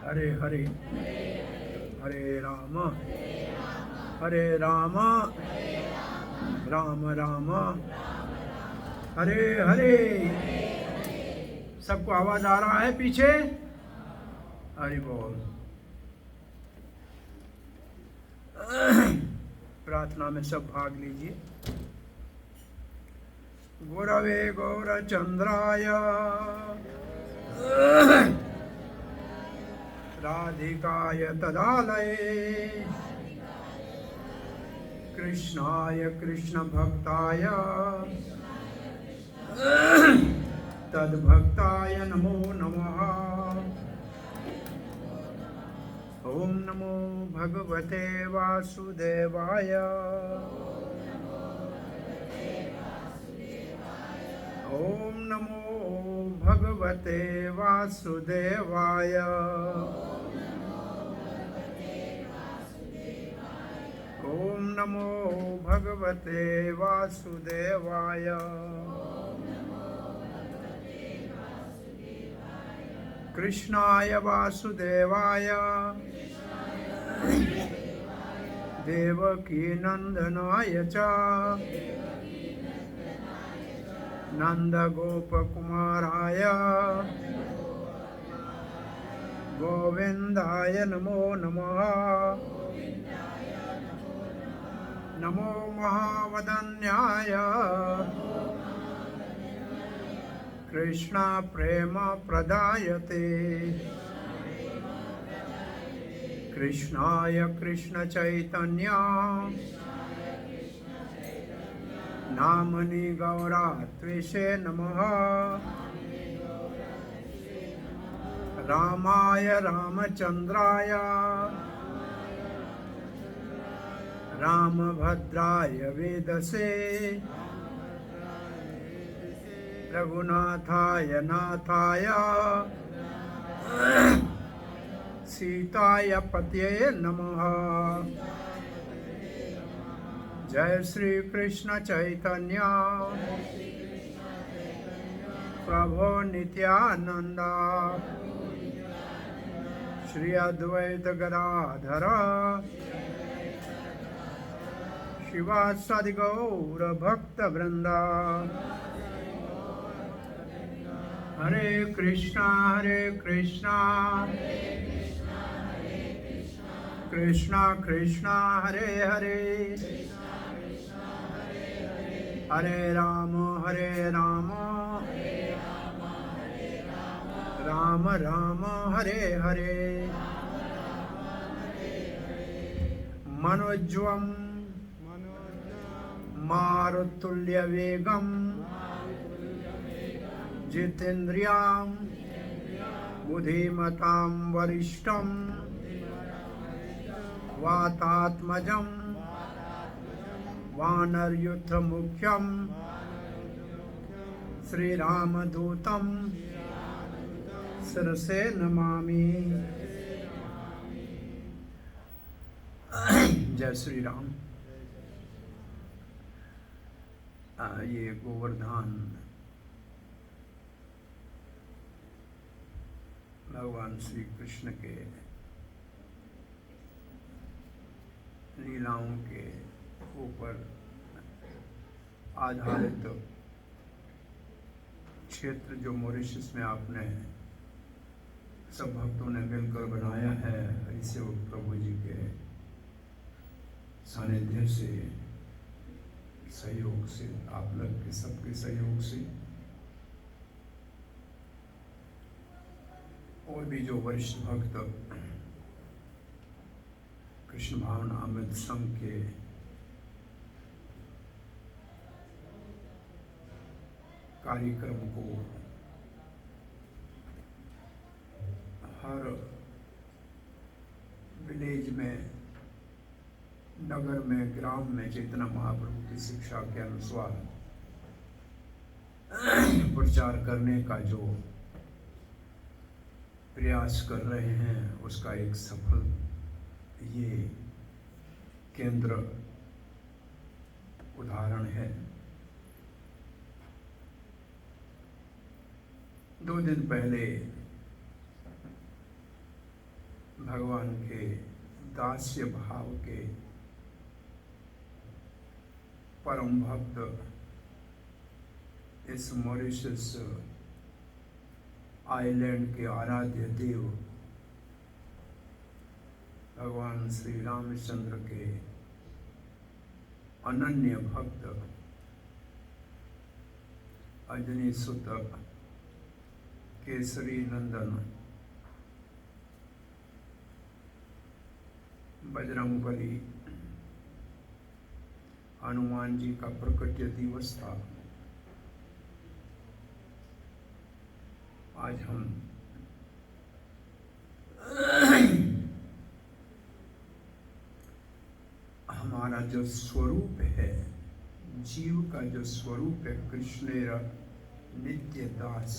हरे हरे हरे राम हरे राम राम राम हरे हरे। सबको आवाज आ रहा है पीछे? हरि बोल। प्रार्थना में सब भाग लीजिए। गुरवे गौरचंद्राय राधिकाय तदालये कृष्णाय कृष्ण भक्ताय तद्भक्ताय नमो नमः। ओम नमो भगवते वासुदेवाय ओम नमो भगवते वासुदेवाय ओम नमो भगवते वासुदेवाय। कृष्णाय वासुदेवाय देवकी नंदनाय च नंदगोपकुमाराय गोविंदाय नमो नमः। नमो महावदन्याय कृष्ण प्रेम प्रदायते कृष्णाय कृष्ण चैतन्य नामनि गौरात्वेषे नमः। रामाय रामचंद्राय रामभद्राय वेदसे रघुनाथाय नाथाय सीताय पतये नमः। जय श्री कृष्ण चैतन्य प्रभो नित्यानंद श्री अद्वैत गदाधर शिवासादि गौर भक्त वृंदा। हरे कृष्णा कृष्णा कृष्णा हरे हरे हरे राम राम राम हरे हरे। मनोज्वम मारुतुल्य वेगम जितेन्द्रियां बुद्धिमतां वरिष्ठं वातात्मजं वानरयूथ मुख्यं श्रीरामदूतं शिरसे नमामि। जय श्री राम। ये गोवर्धन भगवान श्री कृष्ण के लीलाओं के ऊपर आधारित क्षेत्र जो मॉरिशस में आपने सब भक्तों ने मिलकर बनाया है, इसे प्रभु जी के सानिध्य से, सहयोग से, आप लोग के सबके सहयोग से, और भी जो वरिष्ठ भक्त कृष्ण भावना अमृत संघ के कार्यक्रम को हर विलेज में, नगर में, ग्राम में चैतन्य महाप्रभु की शिक्षा के अनुसार प्रचार करने का जो प्रयास कर रहे हैं, उसका एक सफल ये केंद्र उदाहरण है। 2 दिन पहले भगवान के दास्य भाव के परम भक्त इस मॉरिशस आइलैंड के आराध्य देव भगवान श्री रामचंद्र के अनन्य भक्त अंजनी सुत केसरी नंदन बजरंगबली हनुमान जी का प्रकट्य दिवस था। आज हम हमारा जो स्वरूप है, जीव का जो स्वरूप है, कृष्णेर नित्य दास,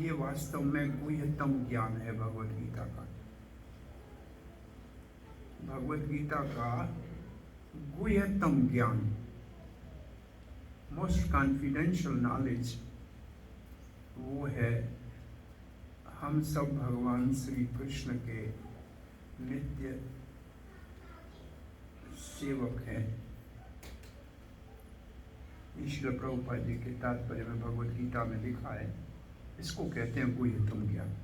ये वास्तव में गुह्यतम ज्ञान है भगवद गीता का। भगवद गीता का गुह्यतम ज्ञान, मोस्ट कॉन्फिडेंशियल नॉलेज, वो है हम सब भगवान श्री कृष्ण के नित्य सेवक हैं। ईश्वर प्रभुपाद जी के तात्पर्य में भगवद गीता में लिखा है, इसको कहते हैं गुह्यतम ज्ञान।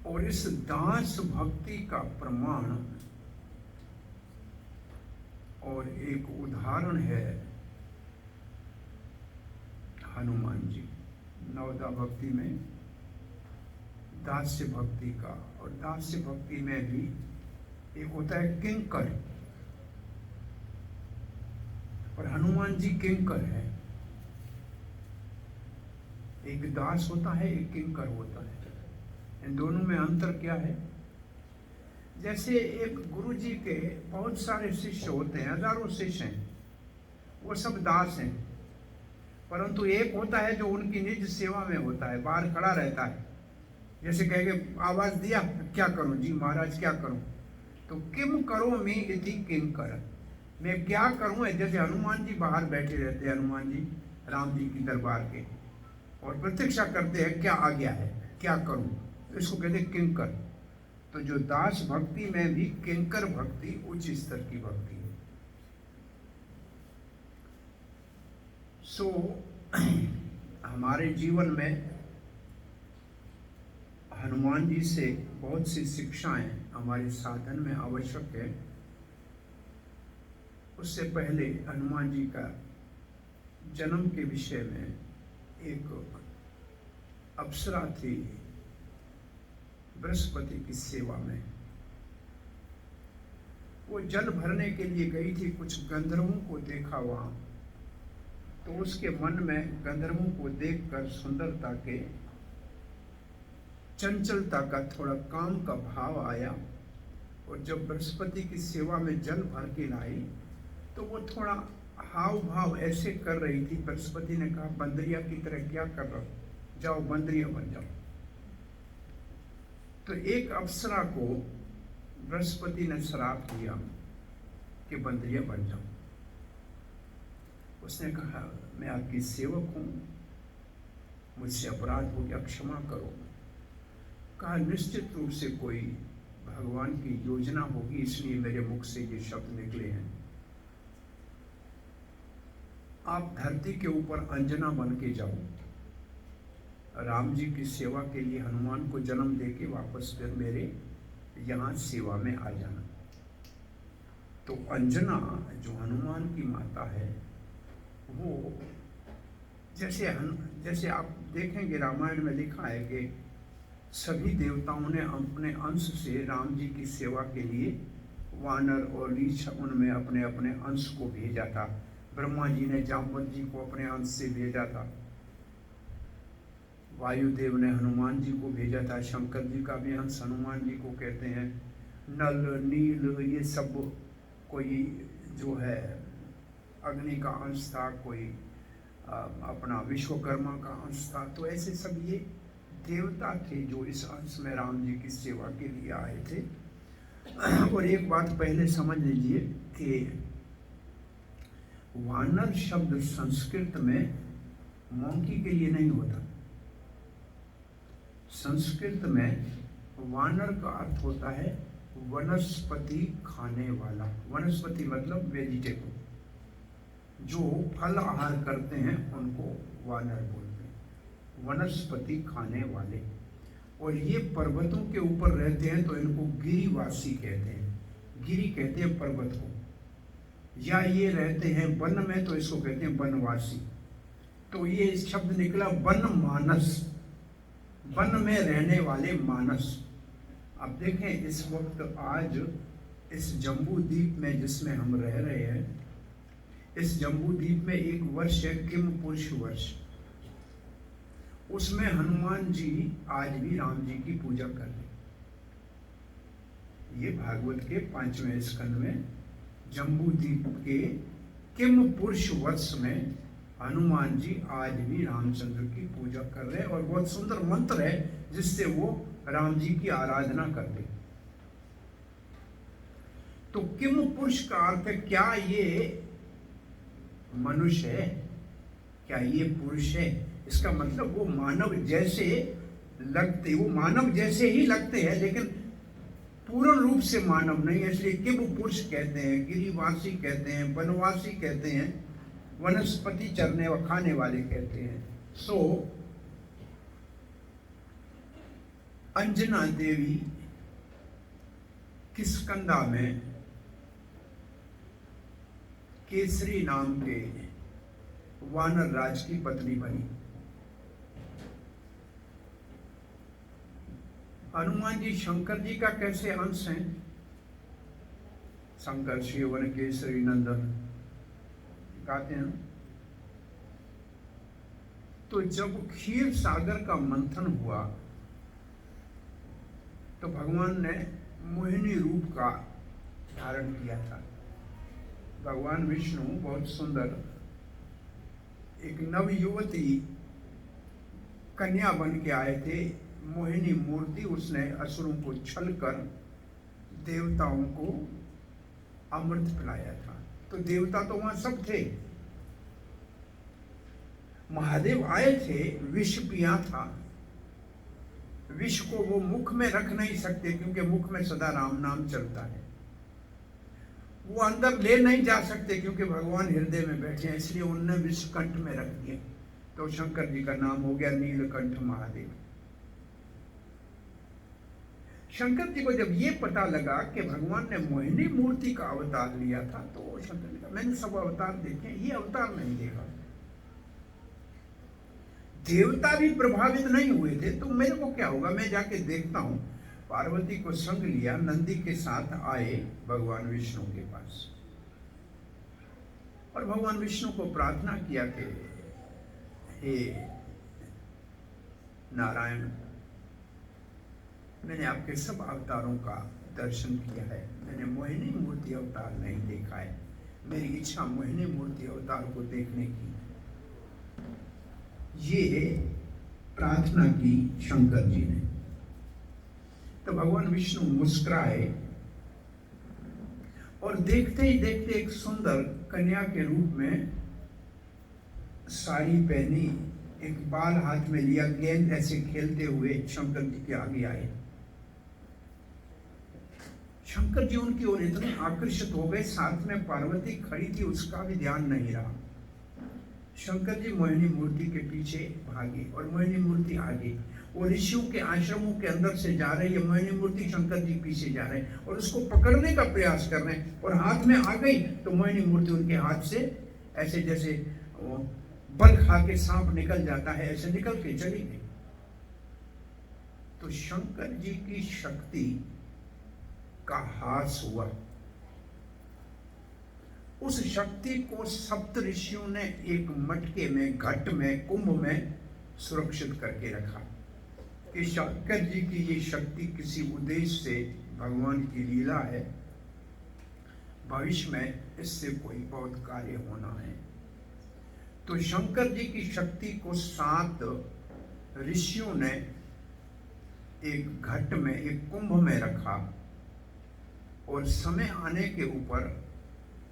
और इस दास भक्ति का प्रमाण और एक उदाहरण है हनुमान जी। नवदा भक्ति में दास्य भक्ति का, और दास्य भक्ति में भी एक होता है किंकर, और हनुमान जी किंकर है। एक दास होता है, एक किंकर होता है। इन दोनों में अंतर क्या है? जैसे एक गुरु जी के बहुत सारे शिष्य होते हैं, हजारों शिष्य हैं, वो सब दास हैं, परंतु एक होता है जो उनकी निज सेवा में होता है, बाहर खड़ा रहता है। जैसे कहेंगे आवाज दिया, क्या करूं जी महाराज, क्या करूं? तो किम करो मी इति किंकर, मैं क्या करूं? जैसे हनुमान जी बाहर बैठे रहते हैं, हनुमान जी राम जी की दरबार के, और प्रतीक्षा करते हैं क्या आ गया है, क्या करूं? इसको कहते हैं किंकर। तो जो दास भक्ति में भी किंकर भक्ति उच्च स्तर की भक्ति है। सो हमारे जीवन में हनुमान जी से बहुत सी शिक्षाएं हमारे साधन में आवश्यक है। उससे पहले हनुमान जी का जन्म के विषय में एक अप्सरा थी बृहस्पति की सेवा में। वो जल भरने के लिए गई थी, कुछ गंधर्वों को देखा वहां, तो उसके मन में गंधर्वों को देखकर सुंदरता के, चंचलता का, थोड़ा काम का भाव आया। और जब बृहस्पति की सेवा में जल भर के लाई तो वो थोड़ा हाव भाव ऐसे कर रही थी। बृहस्पति ने कहा बंदरिया की तरह क्या कर रहा हो, जाओ बंदरिया बन जाओ। तो एक अप्सरा को बृहस्पति ने श्राप दिया कि बंदरिया बन जाओ। उसने कहा मैं आपकी सेवक हूं, मुझसे अपराध हो गया, क्षमा करो। कहा निश्चित रूप से कोई भगवान की योजना होगी, इसलिए मेरे मुख से ये शब्द निकले हैं। आप धरती के ऊपर अंजना बन के जाओ, राम जी की सेवा के लिए हनुमान को जन्म देके वापस फिर मेरे यहाँ सेवा में आ जाना। तो अंजना जो हनुमान की माता है, वो जैसे आप देखेंगे रामायण में लिखा है कि सभी देवताओं ने अपने अंश से राम जी की सेवा के लिए वानर और रीछ उनमें अपने अपने अंश को भेजा था। ब्रह्मा जी ने जामवंत जी को अपने अंश से भेजा था, वायुदेव ने हनुमान जी को भेजा था, शंकर जी का भी अंश हनुमान जी को कहते हैं। नल नील ये सब कोई जो है अग्नि का अंश था, कोई अपना विश्वकर्मा का अंश था। तो ऐसे सब ये देवता थे जो इस अंश में राम जी की सेवा के लिए आए थे। और एक बात पहले समझ लीजिए कि वानर शब्द संस्कृत में मंकी के लिए नहीं होता। संस्कृत में वानर का अर्थ होता है वनस्पति खाने वाला। वनस्पति मतलब वेजिटेबल, जो फल आहार करते हैं उनको वानर बोलते हैं, वनस्पति खाने वाले। और ये पर्वतों के ऊपर रहते हैं तो इनको गिरिवासी कहते हैं। गिरी कहते हैं पर्वत को, या ये रहते हैं वन में तो इसको कहते हैं वनवासी। तो ये शब्द निकला वन मानस, वन में रहने वाले मानस। अब देखें इस वक्त आज इस जम्बू द्वीप में जिसमें हम रह रहे हैं, इस जम्बू द्वीप में एक वर्ष है किम पुरुष वर्ष। उसमें हनुमान जी आज भी राम जी की पूजा कर रहे। ये भागवत के 5वें स्कंद में जम्बू द्वीप के किम पुरुष वर्ष में हनुमान जी आज भी रामचंद्र की पूजा कर रहे हैं। और बहुत सुंदर मंत्र है जिससे वो राम जी की आराधना करते। तो किम पुरुष का अर्थ है क्या ये मनुष्य है, क्या ये पुरुष है। इसका मतलब वो मानव जैसे लगते, वो मानव जैसे ही लगते हैं लेकिन पूर्ण रूप से मानव नहीं है, इसलिए किम पुरुष कहते हैं, गिरिवासी कहते हैं, वनवासी कहते हैं, वनस्पति चरने व खाने वाले कहते हैं। सो अंजना देवी किष्किंधा में केसरी नाम के वानर राज की पत्नी बनी। हनुमान जी शंकर जी का कैसे अंश हैं? शंकर शिवन केसरी नंदन कहते हैं। तो जब क्षीर सागर का मंथन हुआ तो भगवान ने मोहिनी रूप का धारण किया था। भगवान विष्णु बहुत सुंदर एक नवयुवती कन्या बन के आए थे, मोहिनी मूर्ति। उसने असुरों को छल कर देवताओं को अमृत पिलाया था। तो देवता तो वहां सब थे। महादेव आए थे, विष पिया था। विष को वो मुख में रख नहीं सकते क्योंकि मुख में सदा राम नाम चलता है। वो अंदर ले नहीं जा सकते क्योंकि भगवान हृदय में बैठे हैं, इसलिए उनने विष कंठ में रख दिए। तो शंकर जी का नाम हो गया नीलकंठ महादेव। शंकर जी को जब ये पता लगा कि भगवान ने मोहिनी मूर्ति का अवतार लिया था तो शंकर जी का, मैंने सब अवतार देखे, ये अवतार नहीं देखा। देवता भी प्रभावित नहीं हुए थे तो मेरे को क्या होगा, मैं जाके देखता हूं। पार्वती को संग लिया, नंदी के साथ आए भगवान विष्णु के पास और भगवान विष्णु को प्रार्थना किया कि हे नारायण, मैंने आपके सब अवतारों का दर्शन किया है, मैंने मोहिनी मूर्ति अवतार नहीं देखा है। मेरी इच्छा मोहिनी मूर्ति अवतार को देखने की। ये प्रार्थना की शंकर जी ने। तो भगवान विष्णु मुस्कुराए और देखते ही देखते एक सुंदर कन्या के रूप में साड़ी पहनी, एक बाल हाथ में लिया, गेंद ऐसे खेलते हुए शंकर जी के आगे आए। शंकर जी उनकी ओर इतने आकर्षित हो गए, साथ में पार्वती खड़ी थी, उसका भी ध्यान नहीं रहा। शंकर जी मोहिनी मूर्ति के पीछे भागे और मोहिनी मूर्ति आगे, और ऋषियों के आश्रमों के अंदर से जा रही है मोहिनी मूर्ति, शंकर जी पीछे जा रहे हैं और उसको पकड़ने का प्रयास कर रहे हैं। और हाथ में आ गई तो मोहिनी मूर्ति उनके हाथ से ऐसे जैसे बल खा के सांप निकल जाता है, ऐसे निकल के चली गई। तो शंकर जी की शक्ति का हास हुआ। उस शक्ति को सप्त ऋषियों ने एक मटके में, घट में, कुंभ में सुरक्षित करके रखा कि शंकर जी की ये शक्ति किसी उद्देश्य से भगवान की लीला है, भविष्य में इससे कोई बहुत कार्य होना है। तो शंकर जी की शक्ति को 7 ऋषियों ने एक घट में, एक कुंभ में रखा और समय आने के ऊपर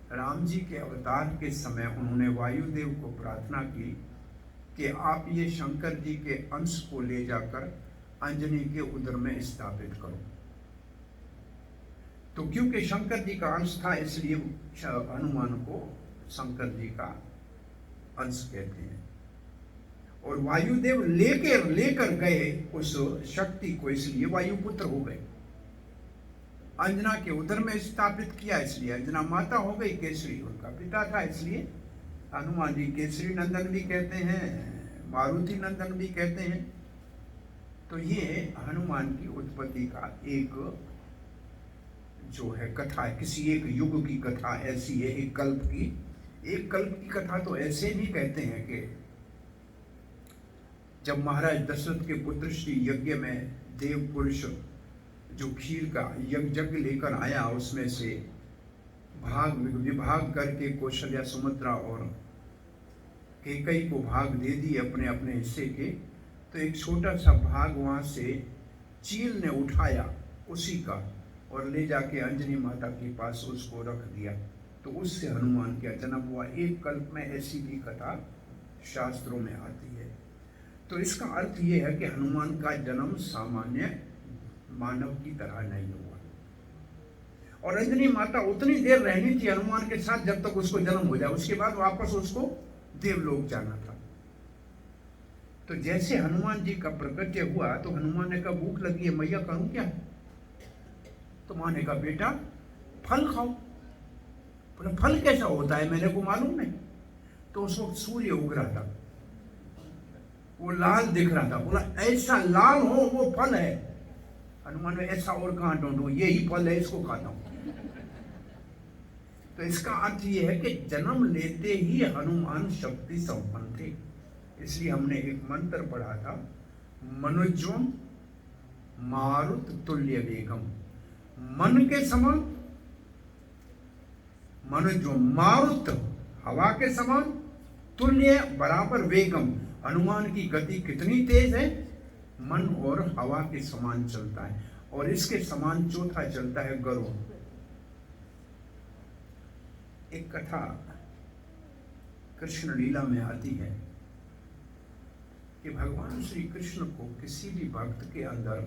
राम जी के अवतार के समय उन्होंने वायुदेव को प्रार्थना की कि आप ये शंकर जी के अंश को ले जाकर अंजनी के उदर में स्थापित करो। तो क्योंकि शंकर जी का अंश था इसलिए हनुमान को शंकर जी का अंश कहते हैं। और वायुदेव लेकर गए उस शक्ति को, इसलिए वायुपुत्र हो गए। अंजना के उदर में स्थापित किया इसलिए अंजना माता हो गई, केसरी उनका पिता था, इसलिए हनुमान जी केसरी नंदन भी कहते हैं, मारुति नंदन भी कहते हैं। तो ये हनुमान की उत्पत्ति का एक जो है कथा है, किसी एक युग की कथा ऐसी है, एक कल्प की कथा। तो ऐसे भी कहते हैं कि जब महाराज दशरथ के पुत्र श्री यज्ञ में देव पुरुष जो खीर का यज्ञ लेकर आया, उसमें से विभाग करके कौशल्या, सुमित्रा और कैकेयी को भाग दे दिए अपने अपने हिस्से के। तो एक छोटा सा भाग वहां से चील ने उठाया उसी का और ले जाके अंजनी माता के पास उसको रख दिया। तो उससे हनुमान का जन्म हुआ। एक कल्प में ऐसी भी कथा शास्त्रों में आती है। तो इसका अर्थ ये है कि हनुमान का जन्म सामान्य मानव की तरह नहीं हुआ। और अंजनी माता उतनी देर रहनी थी हनुमान के साथ जब तक उसको जन्म हो जाए, उसके बाद वापस उसको देवलोक जाना था। तो जैसे हनुमान जी का प्रकट्य हुआ तो हनुमान ने कहा भूख लगी है मैया, करूं क्या? तो माँ ने कहा बेटा फल खाओ। बोला फल कैसा होता है, मेरे को मालूम नहीं। तो उस वक्त सूर्य उग रहा था, वो लाल दिख रहा था। बोला ऐसा लाल हो वो फल है। हनुमान ने ऐसा और कहाँ ढूंढूं, यही फल है, इसको खाता हूं। तो इसका अर्थ ये है कि जन्म लेते ही हनुमान शक्ति संपन्न थे। इसलिए हमने एक मंत्र पढ़ा था, मनोज्वम मारुत तुल्य वेगम। मन के समान मनोज्वम, मारुत हवा के समान, तुल्य बराबर, वेगम हनुमान की गति कितनी तेज है, मन और हवा के समान चलता है। और इसके समान चौथा चलता है गरुड़। एक कथा कृष्ण लीला में आती है कि भगवान श्री कृष्ण को किसी भी भक्त के अंदर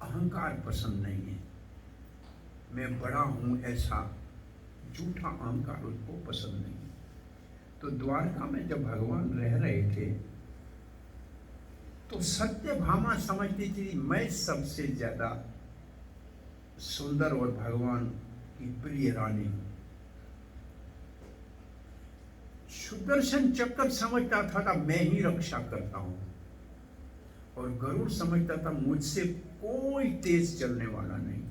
अहंकार पसंद नहीं है। मैं बड़ा हूं ऐसा झूठा अहंकार उसको पसंद नहीं है। तो द्वारका में जब भगवान रह रहे थे तो सत्यभामा समझती थी मैं सबसे ज्यादा सुंदर और भगवान की प्रिय रानी हूं। सुदर्शन चक्र समझता था मैं ही रक्षा करता हूं। और गरुड़ समझता था मुझसे कोई तेज चलने वाला नहीं।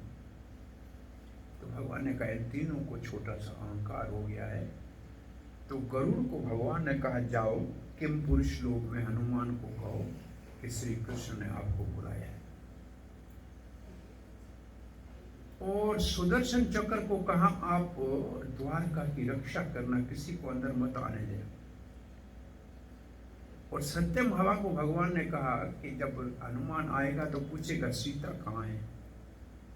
तो भगवान ने कहा तीनों को छोटा सा अहंकार हो गया है। तो गरुड़ को भगवान ने कहा जाओ किम पुरुष लोक में हनुमान को कहो कि श्री कृष्ण ने आपको बुलाया है। और सुदर्शन चक्र को कहा आप द्वारका की रक्षा करना, किसी को अंदर मत आने देना। और सत्यम हवा को भगवान ने कहा कि जब हनुमान आएगा तो पूछेगा सीता कहाँ है,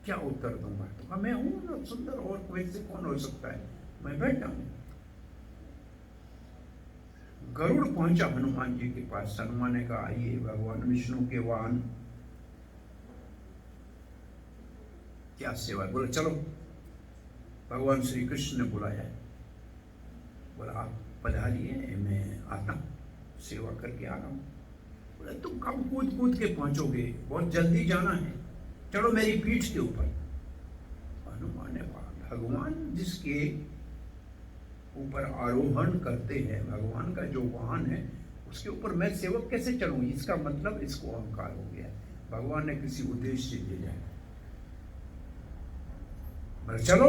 क्या उत्तर दूंगा? तो कहा मैं हूं ना सुंदर, और कोई से कौन हो सकता है, मैं बैठा हूं। गरुड़ पहुंचा हनुमान जी के पास। हनुमान ने कहा आइए भगवान विष्णु के वाहन, क्या सेवा? बोला चलो भगवान श्री कृष्ण ने बुलाया है। बोला आप पधारिए, मैं आता हूं, सेवा करके आ रहा हूं। बोला तुम कब कूद कूद के पहुंचोगे, बहुत जल्दी जाना है, चलो मेरी पीठ के ऊपर। हनुमान ने कहा भगवान जिसके ऊपर आरोहण करते हैं, भगवान का जो वाहन है उसके ऊपर मैं सेवक कैसे चलूं? इसका मतलब इसको अहंकार हो गया है। भगवान ने किसी उद्देश्य से भेजा है। चलो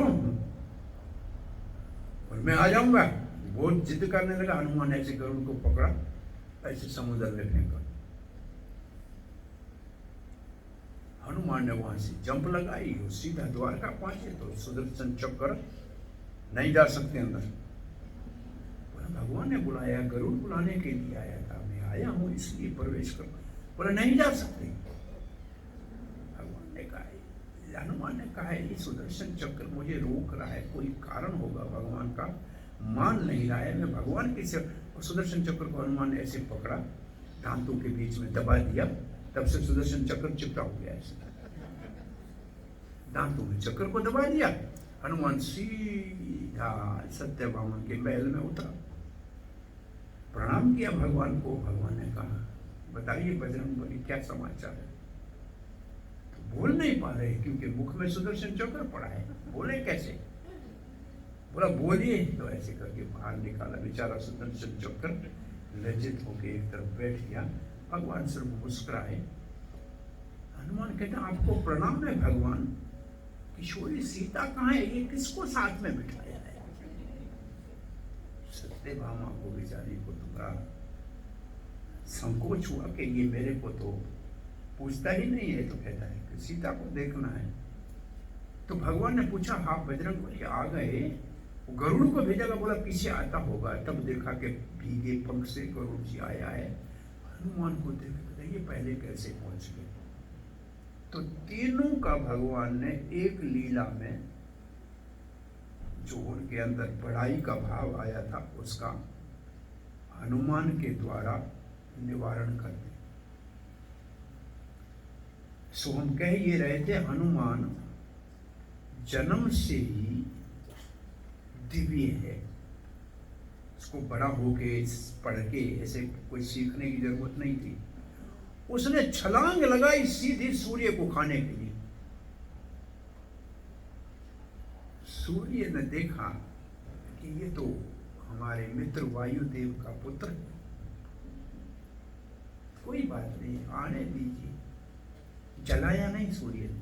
और मैं आ जाऊंगा। बहुत जिद करने लगा। हनुमान ने ऐसे गरुड़ को पकड़ा, ऐसे समुद्र में फेंका। हनुमान ने वहां से जंप लगाई और सीधा द्वारका पहुंचे। तो सुदर्शन चक्र नहीं जा सकते अंदर। भगवान ने बुलाया, गरुड़ बुलाने के लिए आया था, मैं आया हूं इसलिए प्रवेश कर। बोला नहीं जा सकते। भगवान ने कहा, हनुमान ने कहा ये सुदर्शन चक्र मुझे रोक रहा है, कोई कारण होगा भगवान का, मान नहीं रहा है, मैं भगवान के से। सुदर्शन चक्र को हनुमान ने ऐसे पकड़ा, दांतों के बीच में दबा दिया तब से सुदर्शन चक्र चिपटा हो गया ऐसे, दांतों में चक्र को दबा दिया। हनुमान सीधा सत्यभामा के महल में उतरा, प्रणाम किया भगवान को। भगवान ने कहा, बताइए बजरंगबली क्या समाचार है? तो बोल नहीं पा रहे क्योंकि मुख में सुदर्शन चक्र पड़ा है, बोले कैसे? बोला बोलिए। तो ऐसे करके बाहर निकाला बेचारा सुदर्शन चक्र, लज्जित होकर एक तरफ बैठ गया। भगवान सिर्फ मुस्कुराए। हनुमान कहते आपको प्रणाम है भगवान, किशोरी सीता कहाँ है? ये किसको साथ में बिठाया है? सत्यभामा को बेचारी को तो बड़ा संकोच हुआ कि ये मेरे को तो पूछता ही नहीं है, तो कहता है कि सीता को देखना है। तो भगवान ने पूछा, हाँ बजरंगबली आ गए? गरुड़ को भेजा, बोला पीछे आता होगा। तब देखा कि भीगे पंख से गरुड़ जी आया है। हनुमान को देखा ये पहले कैसे पहुंच गए? तो तीनों का भगवान ने एक लीला में जो उनके अंदर बड़ाई का भाव आया था उसका हनुमान के द्वारा निवारण कर दिया। सो हम कह ये रहे थे हनुमान जन्म से ही दिव्य है, उसको बड़ा होके पढ़ के ऐसे कोई सीखने की जरूरत नहीं थी। उसने छलांग लगाई सीधी सूर्य को खाने के लिए। सूर्य ने देखा कि ये तो हमारे मित्र वायुदेव का पुत्र है, कोई बात नहीं आने दीजिए। जलाया नहीं सूर्य ने।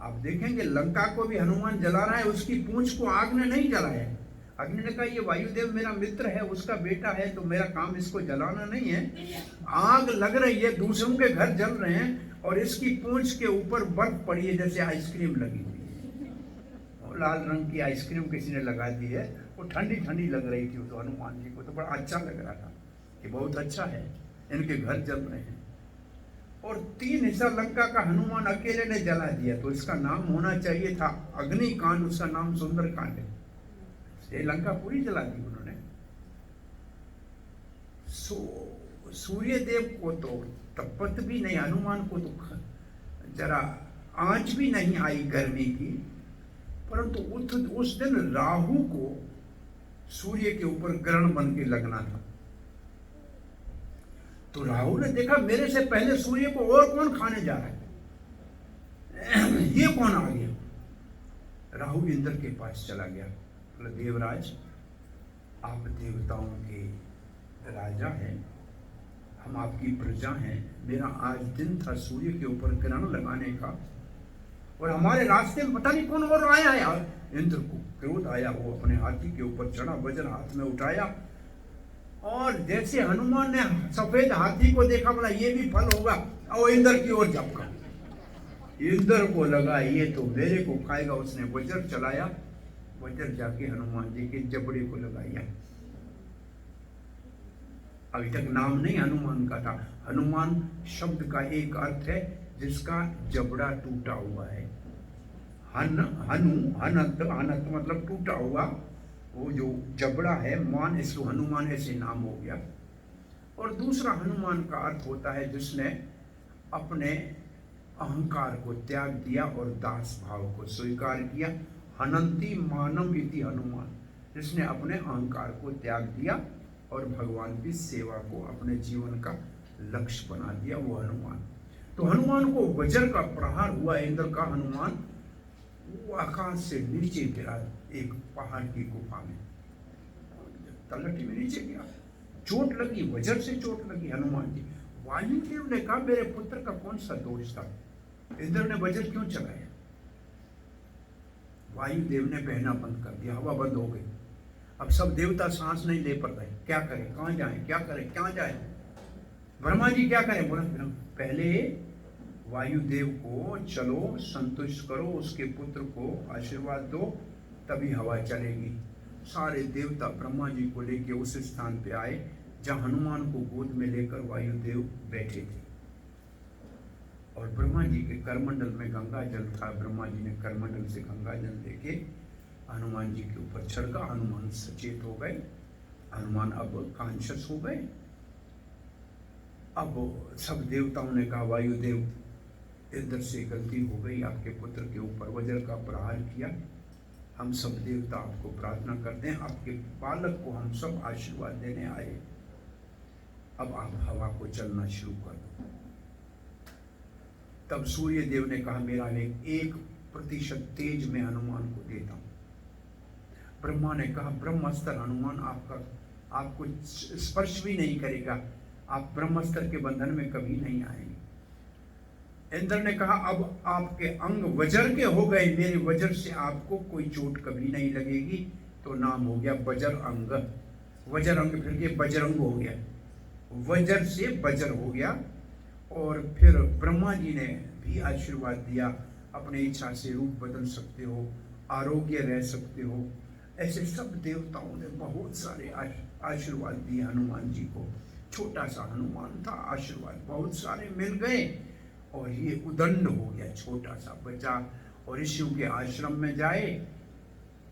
आप देखेंगे लंका को भी हनुमान जला रहा है, उसकी पूंछ को आग ने नहीं जलाया। अग्नि ने कहा ये वायुदेव मेरा मित्र है, उसका बेटा है, तो मेरा काम इसको जलाना नहीं है। आग लग रही है, दूसरों के घर जल रहे हैं और इसकी पूंछ के ऊपर बर्फ पड़ी है जैसे आइसक्रीम लगी हुई है। और लाल रंग की आइसक्रीम किसी ने लगा दी है, वो ठंडी ठंडी लग रही थी। तो हनुमान जी को तो बड़ा अच्छा लग रहा था कि बहुत अच्छा है, इनके घर जल रहे हैं। और 3 हिस्सा लंका का हनुमान अकेले ने जला दिया, तो इसका नाम होना चाहिए था अग्निकांड, उसका नाम सुंदरकांड है। ये लंका पूरी जला दी उन्होंने। सूर्य देव को तो तपत भी नहीं, हनुमान को तो जरा आंच भी नहीं आई गर्मी की। परंतु उस दिन राहु को सूर्य के ऊपर ग्रहण बन के लगना था। तो राहु ने देखा मेरे से पहले सूर्य को और कौन खाने जा रहा है, ये कौन आ गया? राहु इंद्र के पास चला गया, बोला देवराज आप देवताओं के राजा हैं, हम आपकी प्रजा हैं। मेरा आज दिन था सूर्य के ऊपर ग्रहण लगाने का, और हमारे रास्ते में पता नहीं कौन और आया है। इंद्र को क्रोध आया, वो अपने हाथी के ऊपर चढ़ा, वज्र हाथ में उठाया, और जैसे हनुमान ने सफेद हाथी को देखा, बोला ये भी फल होगा, और इंद्र की ओर झपका। इंद्र को लगा ये तो मेरे को खाएगा, उसने वज्र चलाया, वज्र जाके हनुमान जी के जबड़े को लगाया। अभी तक नाम नहीं हनुमान का था। हनुमान शब्द का एक अर्थ है जिसका जबड़ा टूटा हुआ है। हनत मतलब टूटा हुआ, वो जो जबड़ा है, मान इसको हनुमान ऐसे नाम हो गया। और दूसरा हनुमान का अर्थ होता है जिसने अपने अहंकार को त्याग दिया और दास भाव को स्वीकार किया। हनंती मानव इति हनुमान, जिसने अपने अहंकार को त्याग दिया और भगवान की सेवा को अपने जीवन का लक्ष्य बना दिया, वो हनुमान। तो हनुमान को वज्र का प्रहार हुआ इंद्र का। हनुमान वो आकाश से नीचे गिरा, एक पहाड़ की गुफा में तलहटी में नीचे गिरा, चोट लगी, वज्र से चोट लगी हनुमान जी। वायुदेव ने कहा मेरे पुत्र का कौन सा दोष था, इंद्र ने वज्र क्यों चलाया? वायुदेव ने बहना बंद कर दिया, हवा बंद हो गई। अब सब देवता सांस नहीं ले पा रहे, क्या करें, कहाँ जाएं, क्या करें, क्या जाए? ब्रह्मा जी क्या करें? बोला पहले वायुदेव को चलो संतुष्ट करो, उसके पुत्र को आशीर्वाद दो, तभी हवा चलेगी। सारे देवता ब्रह्मा जी को लेके उस स्थान पे आए जहाँ हनुमान को गोद में लेकर वायुदेव बैठे थे। और ब्रह्मा जी के करमंडल में गंगा जल था। ब्रह्मा जी ने करमंडल से गंगा जल लेके हनुमान जी के ऊपर छिड़का। हनुमान सचेत हो गए, हनुमान अब कॉन्शियस हो गए। अब सब देवताओं ने कहा, वायुदेव इंद्र से गलती हो गई, आपके पुत्र के ऊपर वज्र का प्रहार किया। हम सब देवता आपको प्रार्थना करते हैं, आपके बालक को हम सब आशीर्वाद देने आए। अब आप हवा को चलना शुरू कर दो। तब सूर्य देव ने कहा, मेरा 1% तेज में हनुमान को देता हूं। ब्रह्मा ने कहा, ब्रह्मास्त्र हनुमान आपको स्पर्श भी नहीं करेगा, आप ब्रह्मास्त्र के बंधन में कभी नहीं आएंगे। इंद्र ने कहा, अब आपके अंग वज्र के हो गए, मेरे वज्र से आपको कोई चोट कभी नहीं लगेगी। तो नाम हो गया वज्र अंग। वज्र अंग फिर के बजरंग हो गया, वज्र से वज्र हो गया। और फिर ब्रह्मा जी ने भी आशीर्वाद दिया, अपने इच्छा से रूप बदल सकते हो, आरोग्य रह सकते हो। ऐसे सब देवताओं ने बहुत सारे आशीर्वाद दिए हनुमान जी को। छोटा सा हनुमान था, आशीर्वाद बहुत सारे मिल गए और ये उदंड हो गया, छोटा सा बच्चा। और ऋषियों के आश्रम में जाए,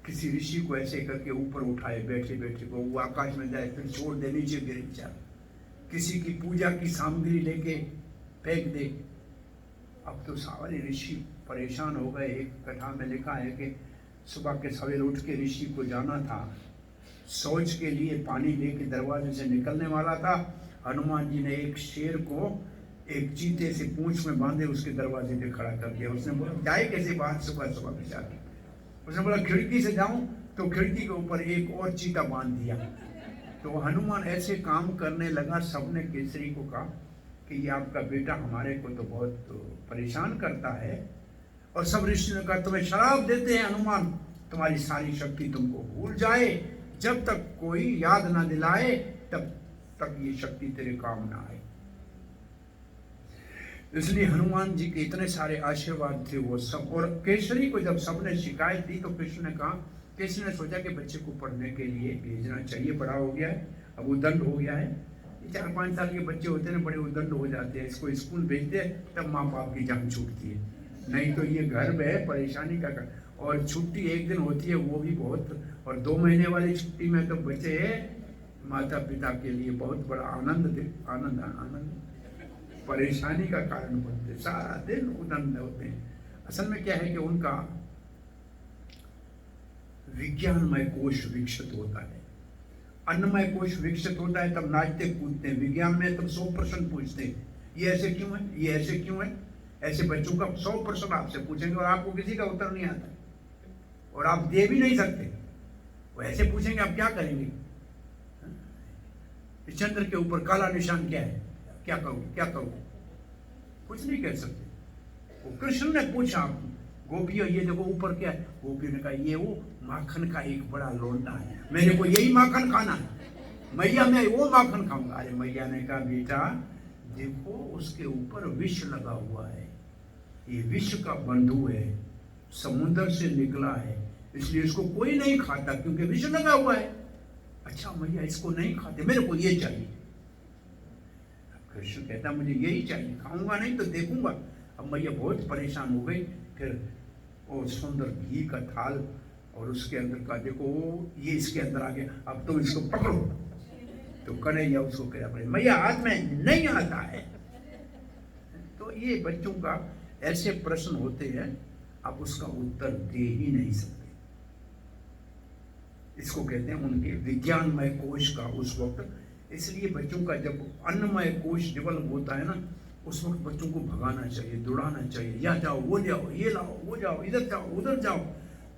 किसी ऋषि को ऐसे करके ऊपर उठाए बैठे बैठे को, वो आकाश में जाए फिर छोड़ दे, नीचे गिर जाए। किसी की पूजा की सामग्री लेके फेंक दे। अब तो सारे ऋषि परेशान हो गए। एक कथा में लिखा है कि सुबह के सवेरे उठ के ऋषि को जाना था, शौच के लिए पानी लेके दरवाजे से निकलने वाला था। हनुमान जी ने एक शेर को एक चीते से पूंछ में बांधे उसके दरवाजे पे खड़ा कर दिया। उसने बोला, जाए कैसे बाहर सुबह सुबह बेचारे? उसने बोला, खिड़की से जाऊं, तो खिड़की के ऊपर एक और चीता बांध दिया। तो हनुमान ऐसे काम करने लगा। सबने केसरी को कहा कि ये आपका बेटा हमारे को तो बहुत परेशान करता है। और सब ऋषि ने कहा, तुम्हें शराब देते हैं हनुमान, तुम्हारी सारी शक्ति तुमको भूल जाए, जब तक कोई याद ना दिलाए तब तक ये शक्ति तेरे काम ना आए। इसलिए हनुमान जी के इतने सारे आशीर्वाद थे वो सब। और केसरी को जब सबने शिकायत दी तो कृष्ण ने कहा, केसरी ने सोचा कि बच्चे को पढ़ने के लिए भेजना चाहिए, बड़ा हो गया है, अब उदंड हो गया है। 4-5 साल के बच्चे होते हैं, बड़े उदंड हो जाते हैं, इसको स्कूल भेजते हैं तब माँ बाप की जान छूटती है, नहीं तो ये घर में परेशानी का। और छुट्टी एक दिन होती है वो भी बहुत, और 2 महीने वाली छुट्टी में तो बच्चे माता पिता के लिए बहुत बड़ा आनंद परेशानी का कारण बनते, सारा दिन उदंड होते हैं। असल में क्या है कि उनका विज्ञानमय कोश विकसित होता है, अन्नमय कोश विकसित होता है, तब नाचते कूदते हैं। विज्ञान में तब 100% पूछते हैं, ये ऐसे क्यों है, ये ऐसे क्यों है। ऐसे बच्चों का 100% आपसे पूछेंगे और आपको किसी का उत्तर नहीं आता और आप दे भी नहीं सकते। वो ऐसे पूछेंगे, आप क्या करेंगे? चंद्र के ऊपर काला निशान क्या है, क्या करूं, क्या करूं? कुछ नहीं कह सकते। वो कृष्ण ने पूछा गोपियों, ये देखो ऊपर क्या है? गोपियों ने कहा, ये वो माखन का एक बड़ा लोंडा है, मेरे को यही माखन खाना है, मैया मैं वो माखन खाऊंगा। अरे मैया ने कहा, बेटा देखो उसके ऊपर विष लगा हुआ है, ये विष का बंधु है, समुद्र से निकला है, इसलिए इसको कोई नहीं खाता क्योंकि विष लगा हुआ है। अच्छा मैया इसको नहीं खाते, मेरे को ये चाहिए। कृष्ण कहता, मुझे यही चाहिए, खाऊंगा नहीं तो देखूंगा। अब मैया बहुत परेशान हो गई। फिर वो सुंदर घी का थाल और उसके अंदर का देखो, ये इसके अंदर आ गया, अब तुम इसको पकड़ो। तो कन्हैया उसको कह रहा, मैया हाथ में नहीं आता है। तो ये बच्चों का ऐसे प्रश्न होते हैं, आप उसका उत्तर दे ही नहीं सकते। इसको कहते हैं उनके विज्ञानमय कोश का उस वक्त। इसलिए बच्चों का जब अन्नमय कोश डेवलप होता है ना, उस वक्त बच्चों को भगाना चाहिए, दौड़ाना चाहिए, या जाओ वो जाओ, ये लाओ वो जाओ, इधर जाओ उधर जाओ।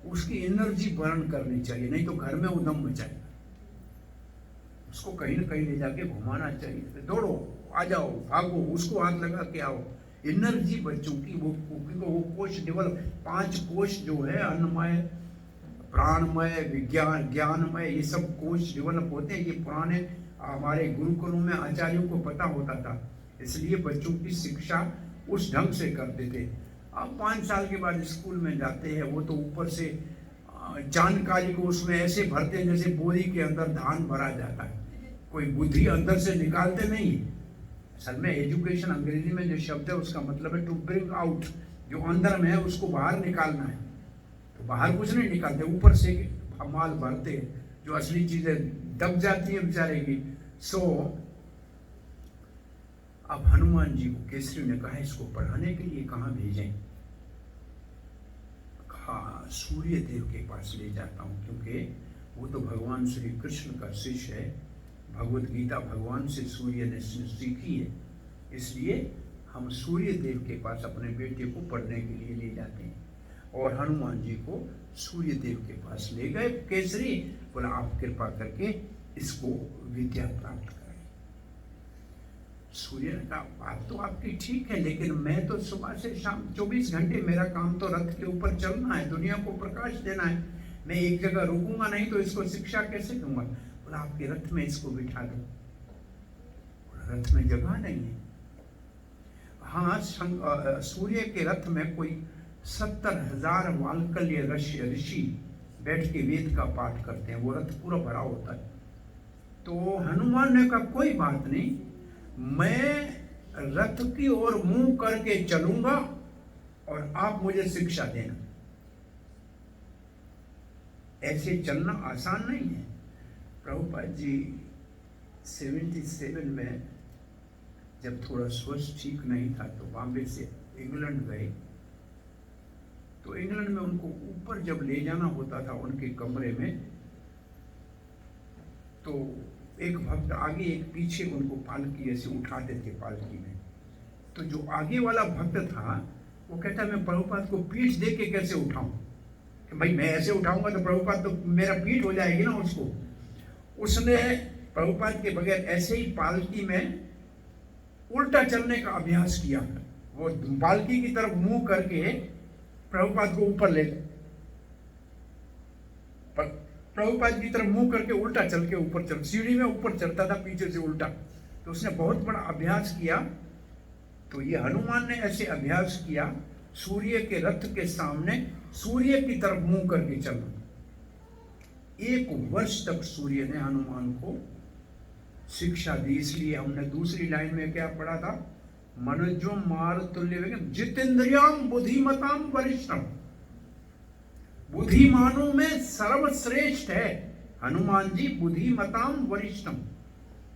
उसकी एनर्जी बर्न करनी चाहिए, नहीं तो घर में उदम मचाएगा। उसको कहीं ना कहीं ले जाके घुमाना चाहिए, दौड़ो, आ जाओ, भागो, उसको हाथ लगा के आओ। एनर्जी बच्चों की वो कोश डेवलप, 5 कोश जो है, अन्नमय, प्राणमय, विज्ञान, ज्ञानमय, ये सब कोश डेवलप होते हैं। ये पुराने हमारे गुरुकुलों में आचार्यों को पता होता था, इसलिए बच्चों की शिक्षा उस ढंग से करते थे। अब 5 साल के बाद स्कूल में जाते हैं, वो तो ऊपर से जानकारी को उसमें ऐसे भरते हैं जैसे बोरी के अंदर धान भरा जाता है, कोई बुद्धि अंदर से निकालते नहीं। असल में एजुकेशन अंग्रेजी में जो शब्द है उसका मतलब है टू ब्रिंग आउट, जो अंदर में है उसको बाहर निकालना है। तो बाहर कुछ नहीं निकालते, ऊपर से माल भरते हैं, जो असली चीजें दब जाती है बेचारे की। सो अब हनुमान जी को केसरी ने कहा इसको पढ़ाने के लिए कहाँ भेजें? हाँ, सूर्य देव के पास ले जाता हूँ, क्योंकि वो तो भगवान श्री कृष्ण का शिष्य है। भगवत गीता भगवान से सूर्य ने सीखी है, इसलिए हम सूर्य देव के पास अपने बेटे को पढ़ने के लिए ले जाते हैं। और हनुमान जी को सूर्य देव के पास ले गए केसरी, बोला आप कृपा करके इसको विद्या प्राप्त करें। सूर्य ने कहा बात तो आपकी ठीक है, लेकिन मैं तो सुबह से शाम 24 घंटे मेरा काम तो रथ के ऊपर चलना है, दुनिया को प्रकाश देना है। मैं एक जगह रुकूंगा नहीं तो इसको शिक्षा कैसे दूंगा? बोला आपके रथ में इसको बिठा दो। रथ में जगह नहीं है। हाँ, सूर्य के रथ में कोई 70,000 वालकल्य ऋषि बैठ के वेद का पाठ करते हैं, वो रथ पूरा भरा होता है। तो हनुमान ने कहा कोई बात नहीं, मैं रथ की ओर मुंह करके चलूंगा और आप मुझे शिक्षा देना। ऐसे चलना आसान नहीं है। प्रभुपाद जी 77 में जब थोड़ा स्वास्थ्य ठीक नहीं था तो बॉम्बे से इंग्लैंड गए। तो इंग्लैंड में उनको ऊपर जब ले जाना होता था उनके कमरे में, तो एक भक्त आगे एक पीछे उनको पालकी ऐसे उठाते थे पालकी में। तो जो आगे वाला भक्त था वो कहता मैं प्रभुपाद को पीठ दे के कैसे उठाऊं, कि भाई मैं ऐसे उठाऊंगा तो प्रभुपाद तो मेरा पीठ हो जाएगी ना उसको। उसने प्रभुपाद के बगैर ऐसे ही पालकी में उल्टा चलने का अभ्यास किया। वो पालकी की तरफ मुंह करके प्रभुपाद को ऊपर ले गए, प्रभुपाद की तरफ मुंह करके उल्टा चल के ऊपर चल, सीढ़ी में ऊपर चढ़ता था पीछे से उल्टा। तो उसने बहुत बड़ा अभ्यास किया। तो ये हनुमान ने ऐसे अभ्यास किया, सूर्य के रथ के सामने सूर्य की तरफ मुंह करके चलना। 1 वर्ष तक सूर्य ने हनुमान को शिक्षा दी। इसलिए हमने दूसरी लाइन में क्या पढ़ा था? मनोजो मार तुल्य जितेंद्रियाम बुद्धिमताम वरिष्ठम। बुद्धिमानों में सर्वश्रेष्ठ है हनुमान जी, बुद्धिमताम वरिष्ठम।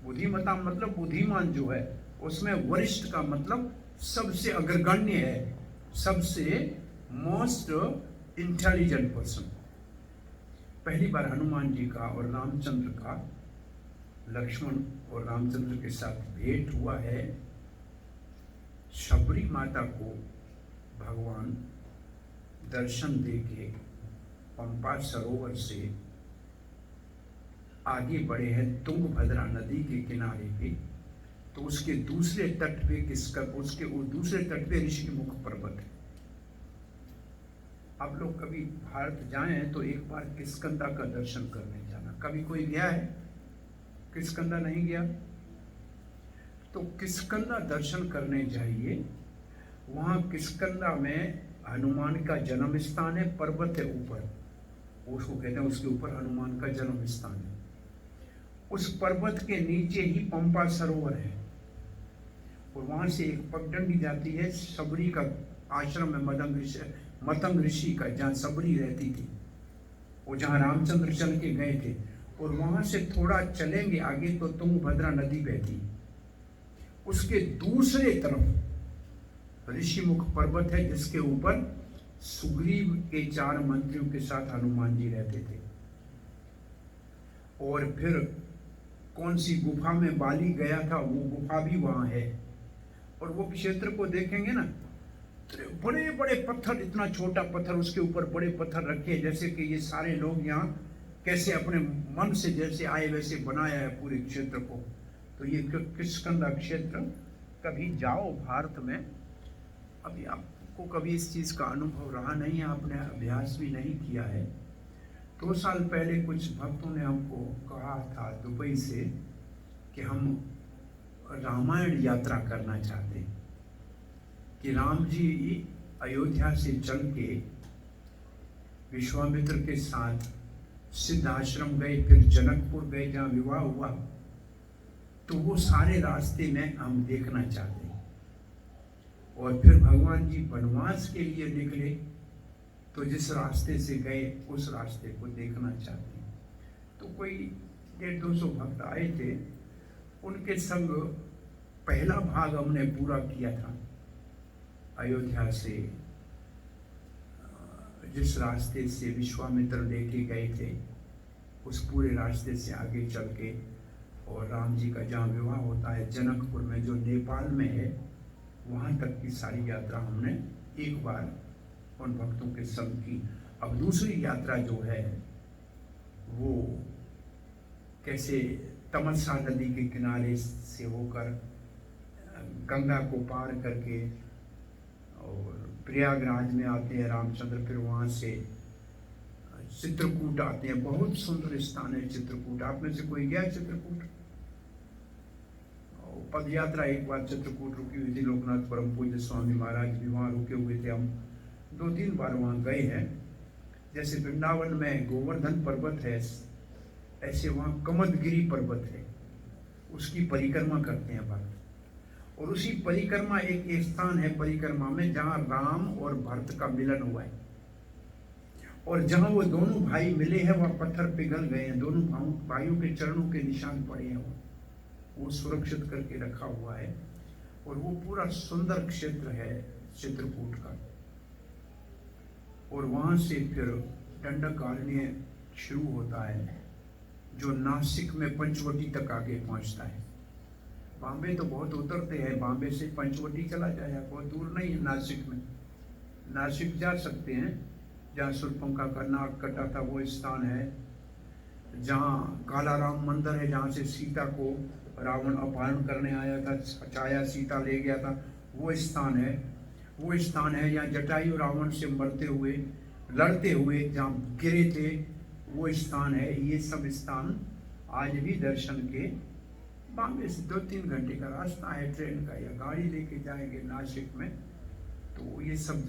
बुद्धिमताम मतलब बुद्धिमान जो है, उसमें वरिष्ठ का मतलब सबसे अग्रगण्य है, सबसे मोस्ट इंटेलिजेंट पर्सन। पहली बार हनुमान जी का और रामचंद्र का, लक्ष्मण और रामचंद्र के साथ भेंट हुआ है। शबरी माता को भगवान दर्शन देके पंपा सरोवर से आगे बढ़े हैं तुंगभद्रा नदी के किनारे पे। तो उसके दूसरे तट पे उसके दूसरे तट पे ऋषिमुख पर्वत है। आप लोग कभी भारत जाएं तो एक बार किष्किंधा का दर्शन करने जाना। कभी कोई गया है? किष्किंधा नहीं गया तो किष्किंधा दर्शन करने जाइए। वहाँ किष्किंधा में हनुमान का जन्म स्थान है, पर्वत है ऊपर, उसको कहते हैं, उसके ऊपर हनुमान का जन्म स्थान है। उस पर्वत के नीचे ही पंपा सरोवर है और वहाँ से एक पगडंडी जाती है सबरी का आश्रम है, मतंग ऋषि का, जहाँ सबरी रहती थी, वो जहाँ रामचंद्र चल के गए थे। और वहाँ से थोड़ा चलेंगे आगे तो तुंगभद्रा नदी बहती। उसके दूसरे तरफ ऋषिमुख पर्वत है जिसके ऊपर सुग्रीव के 4 मंत्रियों के साथ हनुमान जी रहते थे। और फिर कौन सी गुफा में बाली गया था वो गुफा भी वहाँ है। और वो क्षेत्र को देखेंगे ना, तो बड़े बड़े पत्थर, इतना छोटा पत्थर उसके ऊपर बड़े पत्थर रखे, जैसे कि ये सारे लोग यहाँ कैसे अपने मन से जैसे आए वैसे बनाया है पूरे क्षेत्र को। तो ये किष्किंधा क्षेत्र, कभी जाओ भारत में, अभी आपको कभी इस चीज़ का अनुभव रहा नहीं है, आपने अभ्यास भी नहीं किया है। 2 साल पहले कुछ भक्तों ने हमको कहा था दुबई से कि हम रामायण यात्रा करना चाहते हैं, कि राम जी अयोध्या से चल के विश्वामित्र के साथ सिद्ध आश्रम गए, फिर जनकपुर गए जहाँ विवाह हुआ। तो वो सारे रास्ते में हम देखना चाहते हैं। और फिर भगवान जी वनवास के लिए निकले तो जिस रास्ते से गए उस रास्ते को देखना चाहते हैं। तो कोई 150-200 भक्त आए थे, उनके संग पहला भाग हमने पूरा किया था। अयोध्या से जिस रास्ते से विश्वामित्र लेके गए थे उस पूरे रास्ते से आगे चल के और राम जी का जहाँ विवाह होता है जनकपुर में, जो नेपाल में है, वहाँ तक की सारी यात्रा हमने एक बार उन भक्तों के संग की। अब दूसरी यात्रा जो है वो कैसे तमसा नदी के किनारे से होकर गंगा को पार करके और प्रयागराज में आते हैं रामचंद्र, फिर वहाँ से चित्रकूट आते हैं। बहुत सुंदर स्थान है चित्रकूट। आप में से कोई गया चित्रकूट? पद यात्रा एक बार चित्रकूट रुकी हुई थी, लोकनाथ परम पूज्य स्वामी महाराज भी वहाँ रुके हुए थे। हम 2-3 बार वहाँ गए हैं। जैसे वृंदावन में गोवर्धन पर्वत है, ऐसे वहाँ कमदगिरी पर्वत है, उसकी परिक्रमा करते हैं भक्त। और उसी परिक्रमा एक स्थान है परिक्रमा में जहाँ राम और भरत का मिलन हुआ है, और जहाँ वो दोनों भाई मिले हैं वह पत्थर पिघल गए हैं, दोनों भाइयों के चरणों के निशान पड़े हैं, वो सुरक्षित करके रखा हुआ है। और वो पूरा सुंदर क्षेत्र है चित्रकूट का। और वहाँ से फिर दंडकारण्य शुरू होता है जो नासिक में पंचवटी तक आगे पहुँचता है। बॉम्बे तो बहुत उतरते हैं, बॉम्बे से पंचवटी चला जाए, बहुत दूर नहीं है नासिक में। नासिक जा सकते हैं, जहाँ शूर्पणखा का नाक कटा था वो स्थान है, जहाँ कालाराम मंदिर है, जहाँ से सीता को रावण अपहरण करने आया था, छाया सीता ले गया था, वो स्थान है। वो स्थान है जहाँ जटायु रावण से मरते हुए लड़ते हुए जहाँ गिरे थे, वो स्थान है। ये सब स्थान आज भी दर्शन के, बॉम्बे से 2-3 घंटे का रास्ता है ट्रेन का, या गाड़ी लेके जाएंगे नासिक में, तो ये सब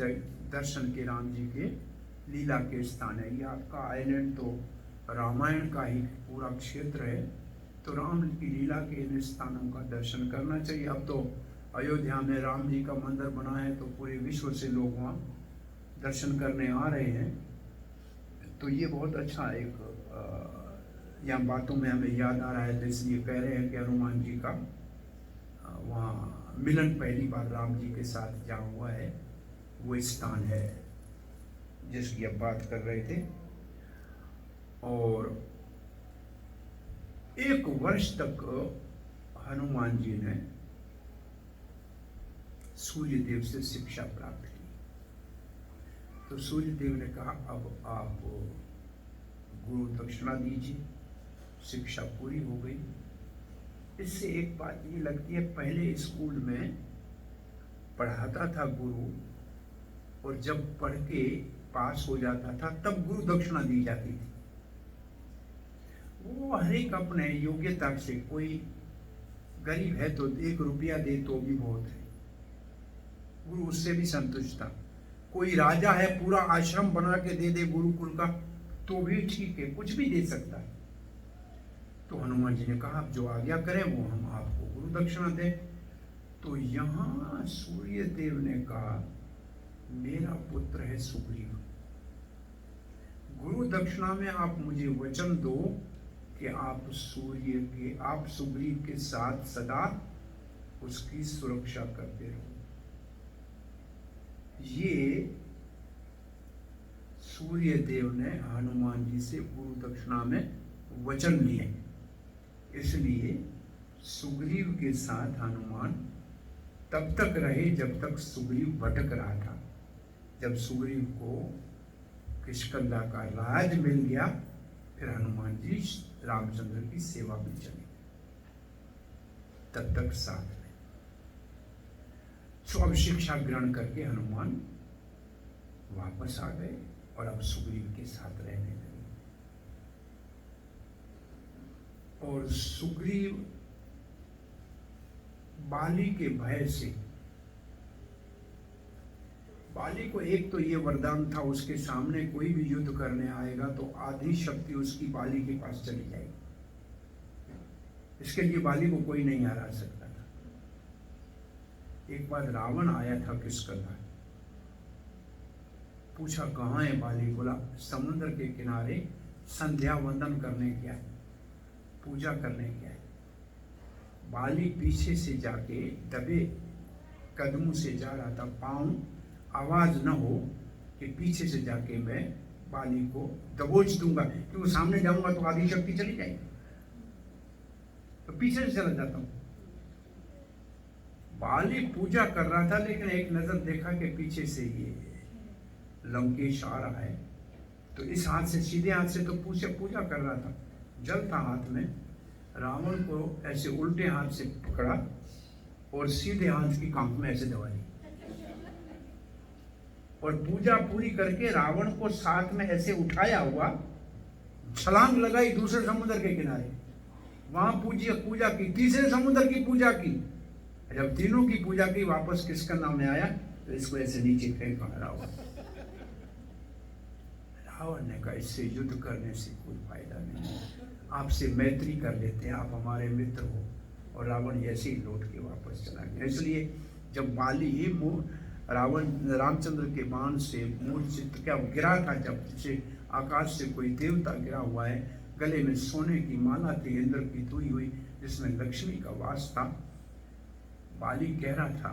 दर्शन के राम जी के लीला के स्थान है। ये आपका आइलैंड तो रामायण का ही पूरा क्षेत्र है, तो राम की लीला के इन स्थानों का दर्शन करना चाहिए। अब तो अयोध्या में राम जी का मंदिर बना है, तो पूरे विश्व से लोग वहाँ दर्शन करने आ रहे हैं। तो ये बहुत अच्छा एक यहाँ बातों में हमें याद आ रहा है, तो इसलिए कह रहे हैं कि हनुमान जी का वहाँ मिलन पहली बार राम जी के साथ जहाँ हुआ है वो स्थान है जिसकी अब बात कर रहे थे। और 1 वर्ष तक हनुमान जी ने सूर्य देव से शिक्षा प्राप्त की। तो सूर्य देव ने कहा अब आप गुरु दक्षिणा दीजिए, शिक्षा पूरी हो गई। इससे एक बात ये लगती है, पहले स्कूल में पढ़ाता था गुरु, और जब पढ़ के पास हो जाता था तब गुरु दक्षिणा दी जाती थी। वो हर एक अपने योग्यता से, कोई गरीब है तो 1 रुपया दे तो भी बहुत है, गुरु उससे भी संतुष्ट था। कोई राजा है पूरा आश्रम बना के दे दे गुरुकुल का तो भी ठीक है, कुछ भी दे सकता है। तो हनुमान जी ने कहा आप जो आज्ञा करें वो हम आपको गुरु दक्षिणा दें। तो यहाँ सूर्य देव ने कहा मेरा पुत्र है सुग्रीव, गुरु दक्षिणा में आप मुझे वचन दो कि आप सुग्रीव के साथ सदा उसकी सुरक्षा करते रहो। ये सूर्य देव ने हनुमान जी से गुरु दक्षिणा में वचन लिए, इसलिए सुग्रीव के साथ हनुमान तब तक रहे जब तक सुग्रीव भटक रहा था। जब सुग्रीव को किष्किंधा का राज मिल गया, फिर हनुमान जी रामचंद्र की सेवा में चले, तब तक साथ में। सो अब शिक्षा ग्रहण करके हनुमान वापस आ गए और अब सुग्रीव के साथ रहने लगे। और सुग्रीव बाली के भय से, बाली को एक तो ये वरदान था उसके सामने कोई भी युद्ध करने आएगा तो आधी शक्ति उसकी बाली के पास चली जाएगी, इसके लिए बाली को कोई नहीं हरा सकता था। एक बार रावण आया था किष्किंधा, पूछा कहाँ है बाली, बोला समुद्र के किनारे संध्या वंदन करने गया है, पूजा करने गया है। बाली पीछे से जाके दबे कदमों से जा रहा था, पाँव आवाज न हो कि पीछे से जाके मैं बाली को दबोच दूंगा, क्योंकि सामने जाऊंगा तो आधी शक्ति चली जाएगी, तो पीछे से चला जाता हूं। बाली पूजा कर रहा था, लेकिन एक नजर देखा कि पीछे से ये लंकेश आ रहा है, तो इस हाथ से, सीधे हाथ से तो पूजा कर रहा था, जल था हाथ में, रावण को ऐसे उल्टे हाथ से पकड़ा और सीधे हाथ की कांख में ऐसे दबा दी, और पूजा पूरी करके रावण को साथ में ऐसे उठाया हुआ छलांग लगाई दूसरे समुद्र के किनारे, वहां पूजा की, तीसरे समुद्र की पूजा की। जब तीनों की पूजा की, वापस किसका नाम में आया, तो इसको ऐसे नीचे फेंका रावण। रावण ने कहा इससे युद्ध करने से कोई फायदा नहीं, आपसे मैत्री कर लेते हैं, आप हमारे मित्र हो। और रावण ऐसे ही लौट के वापस चला गया। इसलिए जब बाली रावण रामचंद्र के बाण से मूर्छित क्या गिरा था, जब से आकाश से कोई देवता गिरा हुआ है, गले में सोने की माला थी, इंद्र की तुई हुई, जिसमें लक्ष्मी का वास था। बाली कह रहा था,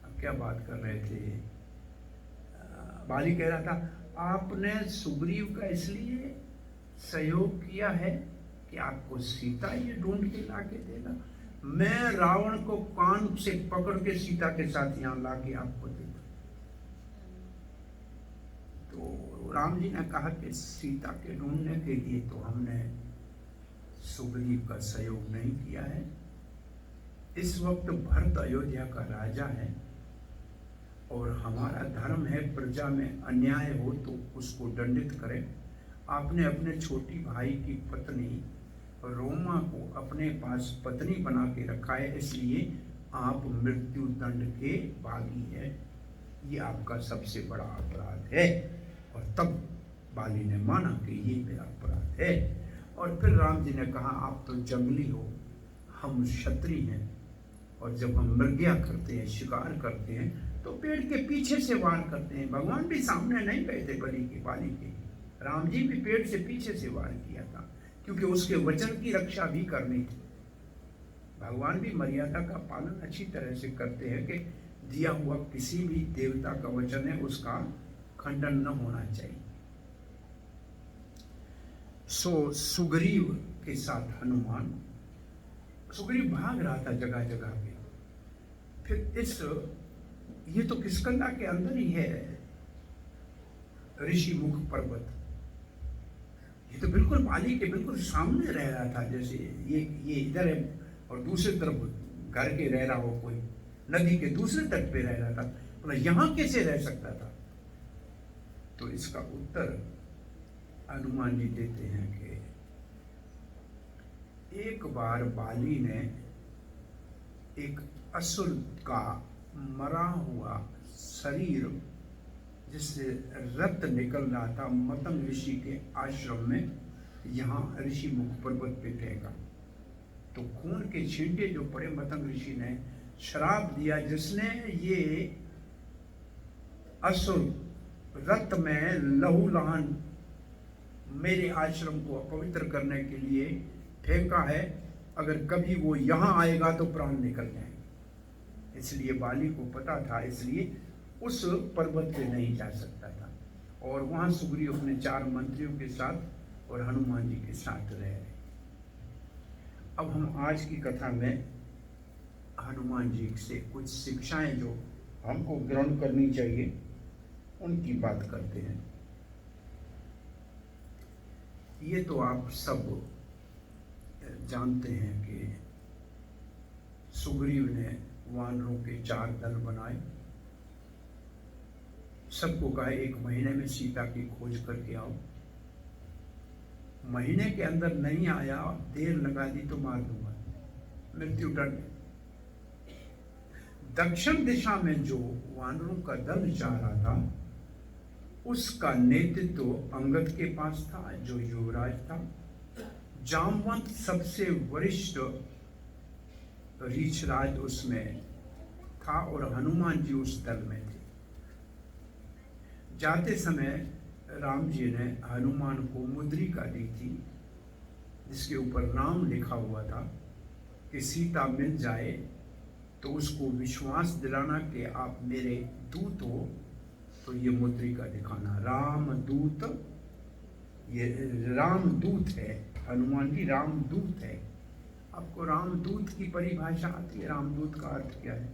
अब क्या बात कर रहे थे, बाली कह रहा था आपने सुग्रीव का इसलिए सहयोग किया है कि आपको सीता ये ढूंढ के लाके देगा, मैं रावण को कान से पकड़ के सीता के साथ यहां लाके आपको देता। तो राम जी ने कहा कि सीता के ढूंढने के लिए तो हमने सुग्रीव का सहयोग नहीं किया है, इस वक्त भरत अयोध्या का राजा है और हमारा धर्म है प्रजा में अन्याय हो तो उसको दंडित करें। आपने अपने छोटी भाई की पत्नी रोमा को अपने पास पत्नी बना के रखा है, इसलिए आप मृत्यु दंड के भागी है, ये आपका सबसे बड़ा अपराध है। और तब बाली ने माना कि ये मेरा अपराध है। और फिर राम जी ने कहा आप तो जंगली हो, हम क्षत्रिय हैं, और जब हम मृग्या करते हैं, शिकार करते हैं, तो पेड़ के पीछे से वार करते हैं। भगवान भी सामने नहीं गए थे बलि के, बाली के, राम जी भी पेड़ से पीछे से वार किया था, क्योंकि उसके वचन की रक्षा भी करनी थी। भगवान भी मर्यादा का पालन अच्छी तरह से करते हैं कि दिया हुआ किसी भी देवता का वचन है उसका खंडन न होना चाहिए। सो सुग्रीव के साथ हनुमान, सुग्रीव भाग रहा था जगह जगह पे। फिर ये तो किष्किंधा के अंदर ही है ऋषि मुख पर्वत, ये तो बिल्कुल बाली के बिल्कुल सामने रह रहा था, जैसे ये इधर है और दूसरी तरफ घर के रह रहा हो, कोई नदी के दूसरे तट पे रह रहा था, मतलब यहां कैसे रह सकता था। तो इसका उत्तर हनुमान जी देते हैं कि एक बार बाली ने एक असुर का मरा हुआ शरीर जिससे रक्त निकल रहा था मतंग ऋषि के आश्रम में, यहाँ ऋषि मुख पर्वत पे फेंका, तो खून के छींटे जो पड़े, मतंग ऋषि ने श्राप दिया, जिसने ये असुर रक्त में लहू लहान मेरे आश्रम को अपवित्र करने के लिए फेंका है, अगर कभी वो यहाँ आएगा तो प्राण निकल जाएंगे। इसलिए बाली को पता था, इसलिए उस पर्वत पे नहीं जा सकता था, और वहां सुग्रीव अपने 4 मंत्रियों के साथ और हनुमान जी के साथ रह रहे। अब हम आज की कथा में हनुमान जी से कुछ शिक्षाएं जो हमको ग्रहण करनी चाहिए उनकी बात करते हैं। ये तो आप सब जानते हैं कि सुग्रीव ने वानरों के 4 दल बनाए, सबको कहा 1 महीने में सीता की खोज करके आओ। महीने के अंदर नहीं आया, देर लगा दी तो मार दूंगा, मृत्यु दंड। दक्षिण दिशा में जो वानरों का दल जा रहा था उसका नेतृत्व अंगद के पास था, जो युवराज था। जामवंत सबसे वरिष्ठ रीछराज उसमें था और हनुमान जी उस दल में थे। जाते समय राम जी ने हनुमान को मुद्रिका दी थी जिसके ऊपर राम लिखा हुआ था कि सीता मिल जाए तो उसको विश्वास दिलाना कि आप मेरे दूत हो, तो ये मुद्रिका दिखाना। रामदूत, ये रामदूत है, हनुमान जी रामदूत है। आपको रामदूत की परिभाषा आती है? रामदूत का अर्थ क्या है?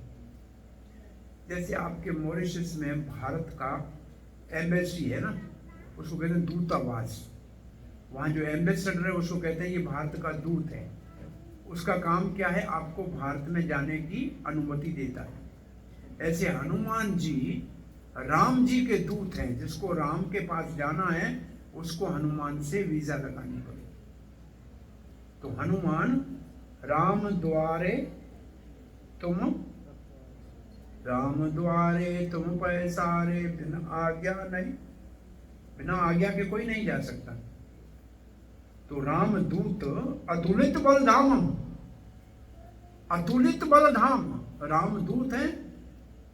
जैसे आपके मॉरिशस में भारत का एम्बेसी है ना, उसको कहते हैं दूतावास। वहाँ जो एम्बेसडर है उसको कहते हैं ये भारत का दूत है। उसका काम क्या है? आपको भारत में जाने की अनुमति देता है। ऐसे हनुमान जी राम जी के दूत हैं। जिसको राम के पास जाना है उसको हनुमान से वीजा लगानी पड़े। तो हनुमान राम द्वारे तुम, राम द्वारे तुम पैसारे, बिना आज्ञा नहीं, बिना आज्ञा के कोई नहीं जा सकता। तो रामदूत अतुलित बलधाम, अतुलित बलधाम रामदूत है।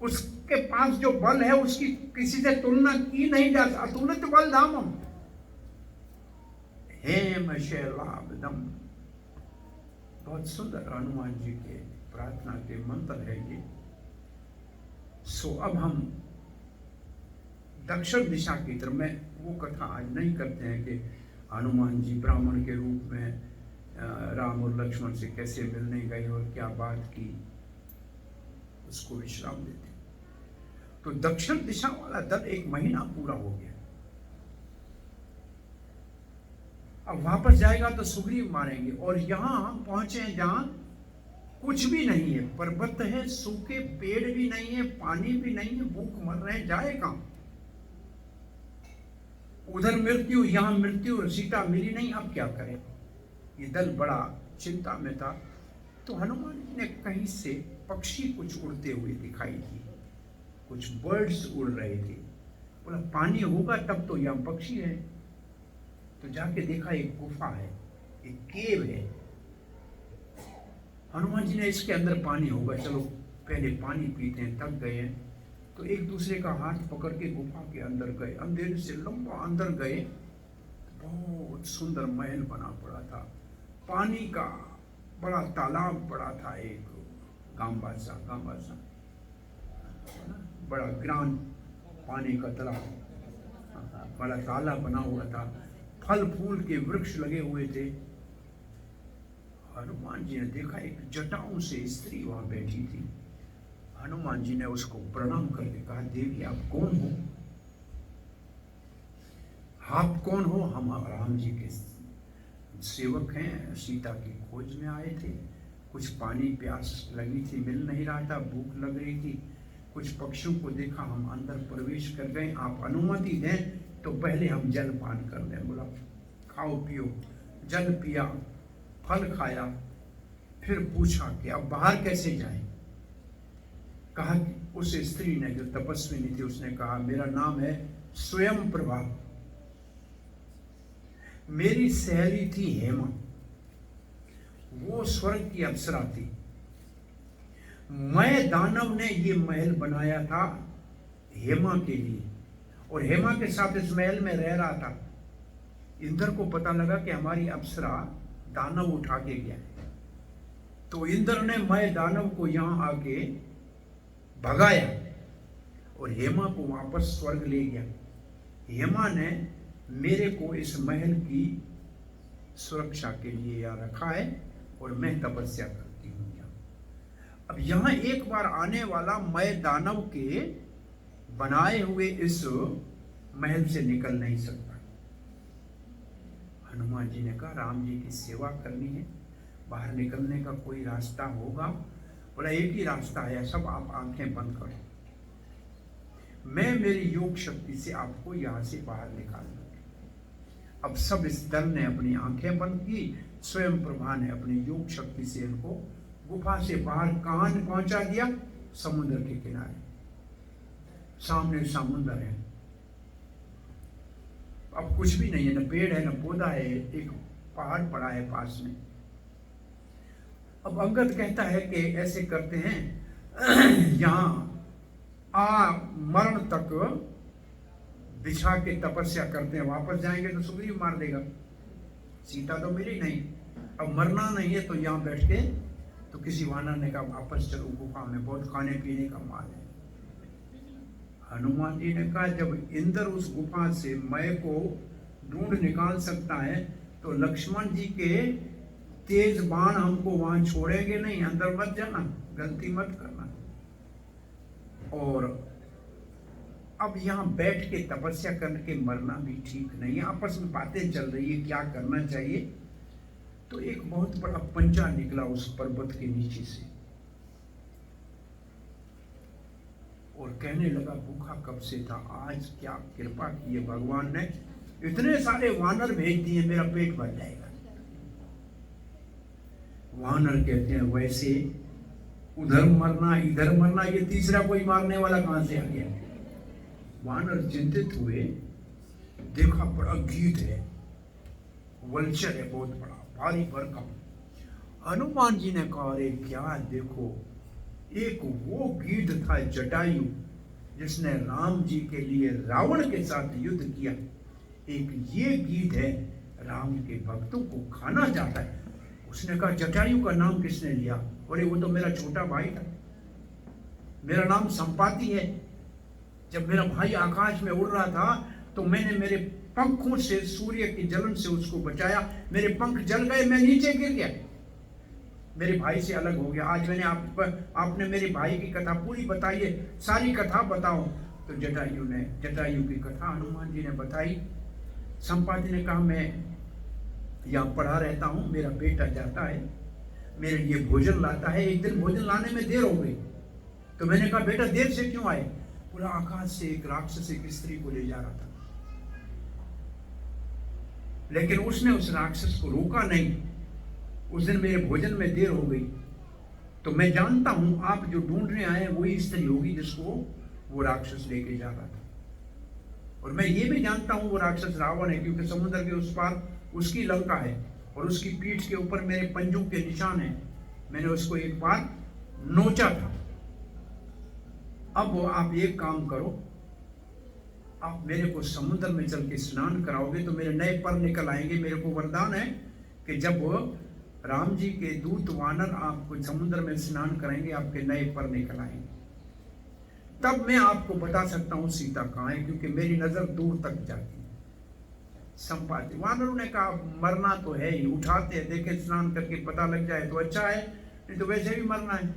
उसके पास जो बल है उसकी किसी से तुलना की नहीं जा सकती। अतुलित बलधाम हेम शैलाब्दम। बहुत सुंदर हनुमान जी के प्रार्थना के मंत्र है ये। सो अब हम दक्षिण दिशा की तरफ में वो कथा आज नहीं करते हैं कि हनुमान जी ब्राह्मण के रूप में राम और लक्ष्मण से कैसे मिलने गए और क्या बात की, उसको विश्राम देते। तो दक्षिण दिशा वाला दल 1 महीना पूरा हो गया। अब वापस जाएगा तो सुग्रीव मारेंगे। और यहां हम पहुंचे जहां कुछ भी नहीं है, पर्वत है, सूखे पेड़ भी नहीं है, पानी भी नहीं है, भूख मर रहे हैं, जाए कहां? उधर मृत्यु, यहां मृत्यु, और सीता मिली नहीं, अब क्या करें? ये दल बड़ा चिंता में था। तो हनुमान जी ने कहीं से पक्षी कुछ उड़ते हुए दिखाई दिए, कुछ बर्ड्स उड़ रहे थे। बोला पानी होगा तब तो यहाँ पक्षी है। तो जाके देखा एक गुफा है, एक केव है। हनुमान जी ने इसके अंदर पानी होगा, चलो पहले पानी पीते हैं, थक गए हैं। तो एक दूसरे का हाथ पकड़ के गुफा के अंदर गए। अंधेरे से लंबा अंदर गए, बहुत सुंदर महल बना पड़ा था। पानी का बड़ा तालाब पड़ा था, एक गांबा सा बड़ा ग्रांड पानी का तालाब, बड़ा तालाब बना हुआ था। फल फूल के वृक्ष लगे हुए थे। हनुमान जी ने देखा एक जटाओं से स्त्री वहां बैठी थी। हनुमान जी ने उसको प्रणाम करके कहा, देवी आप कौन हो? आप कौन हो? हम राम जी के सेवक हैं, सीता की खोज में आए थे। कुछ पानी प्यास लगी थी, मिल नहीं रहा था, भूख लग रही थी। कुछ पक्षियों को देखा, हम अंदर प्रवेश कर गए। आप अनुमति दें तो पहले हम जल पान कर लें। बोला खाओ पियो। जल पिया, फल खाया, फिर पूछा कि अब बाहर कैसे जाएं? कहा कि उस स्त्री ने, जो तपस्विनी थी, उसने कहा मेरा नाम है स्वयं प्रभा, मेरी सहेली थी हेमा, वो स्वर्ग की अप्सरा थी। मैं दानव ने ये महल बनाया था हेमा के लिए, और हेमा के साथ इस महल में रह रहा था। इंद्र को पता लगा कि हमारी अप्सरा दानव उठा के गया है, तो इंद्र ने मैं दानव को यहां आके भगाया और हेमा को वापस स्वर्ग ले गया। हेमा ने मेरे को इस महल की सुरक्षा के लिए यहाँ रखा है और मैं तपस्या करती हूँ यहाँ। अब यहाँ एक बार आने वाला मैं दानव के बनाए हुए इस महल से निकल नहीं सकता। हनुमान जी ने कहा राम जी की सेवा करनी है, बाहर निकलने का कोई रास्ता होगा? बोला एक ही रास्ता है, सब आप आंखें बंद करो, मैं मेरी योग शक्ति से आपको यहाँ से बाहर निकाल दूंगी। अब सब इस दल ने अपनी आंखें बंद की। स्वयं प्रभा ने अपनी योग शक्ति से इनको गुफा से बाहर कान पहुंचा दिया, समुद्र के किनारे। सामने समुद्र है, अब कुछ भी नहीं है, न पेड़ है न पौधा है, एक पहाड़ पड़ा है पास में। अब अंगद कहता है कि ऐसे करते हैं, यहाँ मरण तक बिछा के तपस्या करते हैं, वापस जाएंगे तो सुग्रीव मार देगा, सीता तो मिली नहीं। अब मरना नहीं है तो यहाँ बैठ के, तो किसी वानर ने कहा वापस चलो गुफा में, बहुत खाने पीने का माल है। हनुमान जी ने कहा जब इंद्र उस गुफा से मैं को ढूंढ निकाल सकता है तो लक्ष्मण जी के तेज बाण हमको वहां छोड़ेंगे नहीं, अंदर मत जाना, गलती मत करना। और अब यहाँ बैठ के तपस्या करके मरना भी ठीक नहीं है। आपस में बातें चल रही है क्या करना चाहिए। तो एक बहुत बड़ा पंचा निकला उस पर्वत के नीचे से और कहने लगा भूखा कब से था, आज क्या कृपा की है भगवान ने, इतने सारे वानर भेज दिए, मेरा पेट भर जाएगा। वानर कहते हैं वैसे उधर मरना इधर मरना, ये तीसरा कोई मारने वाला कहां से आ गया। वानर चिंतित हुए, देखा बड़ा गीध है, वल्चर है बहुत बड़ा, भारी भरकम। हनुमान जी ने कहा अरे क्या देखो, एक वो गीध था जटायु जिसने राम जी के लिए रावण के साथ युद्ध किया, एक ये गीध है राम के भक्तों को खाना चाहता है। उसने कहा जटायु का नाम किसने लिया? बोले वो तो मेरा छोटा भाई था, मेरा नाम संपाति है। जब मेरा भाई आकाश में उड़ रहा था तो मैंने मेरे पंखों से सूर्य की जलन से उसको बचाया, मेरे पंख जल गए, मैं नीचे गिर गया, मेरे भाई से अलग हो गया। आज मैंने आपने मेरे भाई की कथा पूरी बताई है, सारी कथा बताओ। तो जटायु की कथा हनुमान जी ने बताई। संपाति ने कहा मैं यहाँ पढ़ा रहता हूँ, मेरा बेटा जाता है मेरे लिए भोजन लाता है, एक दिन भोजन लाने में देर हो गई तो मैंने कहा बेटा देर से क्यों आए? पूरा आकाश से एक राक्षस एक स्त्री को ले जा रहा था, लेकिन उसने उस राक्षस को रोका नहीं। उस दिन मेरे भोजन में देर हो गई तो मैं जानता हूं आप जो ढूंढने आए वही स्त्री होगी जिसको वो राक्षस लेके जा रहा था। और मैं ये भी जानता हूं वो राक्षस रावण है, क्योंकि समुद्र के उस पार उसकी लंका है और उसकी पीठ के ऊपर मेरे पंजों के निशान हैं, मैंने उसको एक बार नोचा था। अब आप एक काम करो, आप मेरे को समुद्र में चल के स्नान कराओगे तो मेरे नए पर निकल आएंगे। मेरे को वरदान है कि जब राम जी के दूत वानर आपको समुद्र में स्नान कराएंगे आपके नए पर निकल आएंगे, तब मैं आपको बता सकता हूं सीता कहां है, क्योंकि मेरी नजर दूर तक जाती है। संपाति वानरों ने कहा मरना तो है ही, उठाते हैं, देखे स्नान करके पता लग जाए तो अच्छा है, नहीं तो वैसे भी मरना है।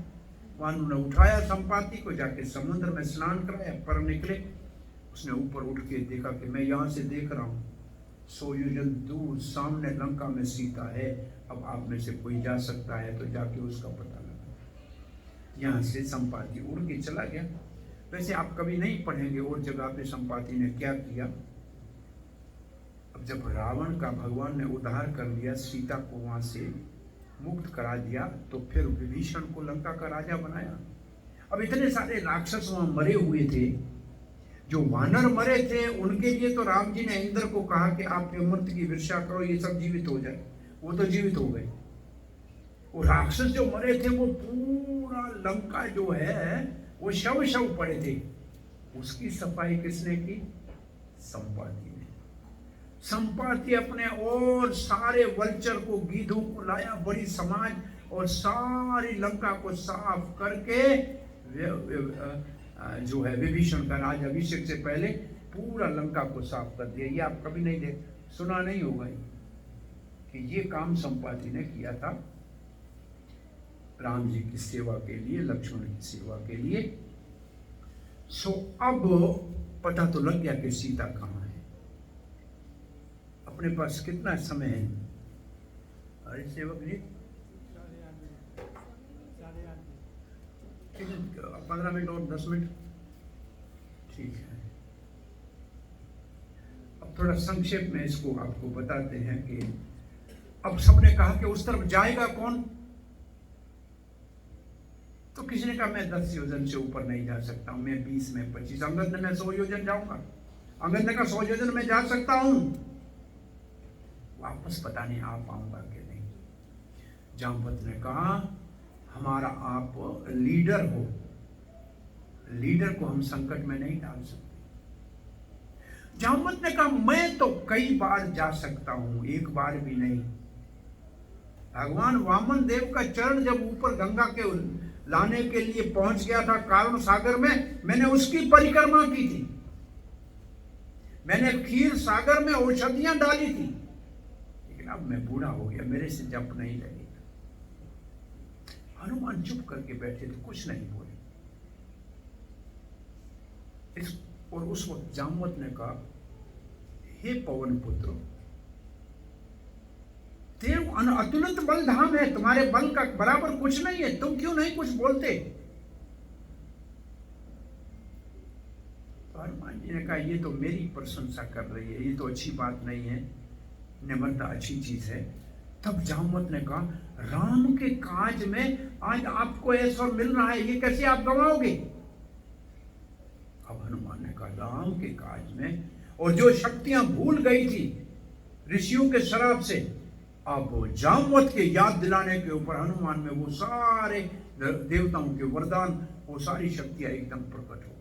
वानरों ने उठाया संपाति को, जाके समुद्र में स्नान कराया, पर निकले। उसने ऊपर उठ के देखा कि मैं यहाँ से देख रहा हूँ 100 योजन दूर सामने लंका में सीता है, अब आप में से कोई जा सकता है तो जाके उसका पता लगा। यहाँ से संपाति उड़ के चला गया। वैसे आप कभी नहीं पढ़ेंगे और जगह पे संपाति ने क्या किया। अब जब रावण का भगवान ने उद्धार कर लिया, सीता को वहां से मुक्त करा दिया, तो फिर विभीषण को लंका का राजा बनाया। अब इतने सारे राक्षस वहां मरे हुए थे, जो वानर मरे थे उनके लिए तो राम जी ने इंद्र को कहा कि आप अमृत की वर्षा करो, ये सब जीवित हो जाए। वो तो जीवित हो गए। वो राक्षस जो मरे थे वो पूरा लंका जो है वो शव पड़े थे, उसकी सफाई किसने की? संपाति ने। संपाति अपने और सारे वल्चर को, गीधों को लाया, बड़ी समाज, और सारी लंका को साफ करके जो है विभीषण का राज अभिषेक से पहले पूरा लंका को साफ कर दिया। ये आप कभी नहीं सुना नहीं होगा कि ये काम संपाति ने किया था राम जी की सेवा के लिए, लक्ष्मण की सेवा के लिए। सो अब पता तो लग गया कि सीता कहाँ है। अपने पास कितना समय है? अरे सेवक जी 15 मिनट और 10 मिनट, ठीक है। अब थोड़ा संक्षेप में इसको आपको बताते हैं कि अब सबने कहा कि उस तरफ जाएगा कौन? तो किसी ने कहा मैं 10 योजन से ऊपर नहीं जा सकता हूं, मैं 20 में 25। अंगद ने मैं 100 योजन जाऊंगा। अंगद ने कहा 100 योजन में जा सकता हूं, वापस पता नहीं आ पाऊंगा कि नहीं। जामवंत ने कहा हमारा आप लीडर हो, लीडर को हम संकट में नहीं डाल सकते। जामवंत ने कहा मैं तो कई बार जा सकता हूं, एक बार भी नहीं। भगवान वामन देव का चरण जब ऊपर गंगा के लाने के लिए पहुंच गया था कारण सागर में, मैंने उसकी परिक्रमा की थी। मैंने क्षीर सागर में औषधियां डाली थी, लेकिन अब मैं बूढ़ा हो गया, मेरे से जप नहीं लगेगा। हनुमान चुप करके बैठे थे, कुछ नहीं बोले। और उस वक्त जामवत ने कहा, हे पवन पुत्र, देव अतुलित बल धाम है, तुम्हारे बल का बराबर कुछ नहीं है, तुम क्यों नहीं कुछ बोलते? तो हनुमान जी ने कहा, ये तो मेरी प्रशंसा कर रही है, ये तो अच्छी बात नहीं है, निम्रता अच्छी चीज है। तब जामवत ने कहा, राम के काज में आज आपको ऐश्वर्य मिल रहा है, ये कैसे आप गवाओगे? अब हनुमान ने कहा, राम के काज में, और जो शक्तियां भूल गई थी ऋषियों के शराब से, अब जामवत के याद दिलाने के ऊपर हनुमान में वो सारे देवताओं के वरदान, वो सारी शक्तियां एकदम प्रकट हो।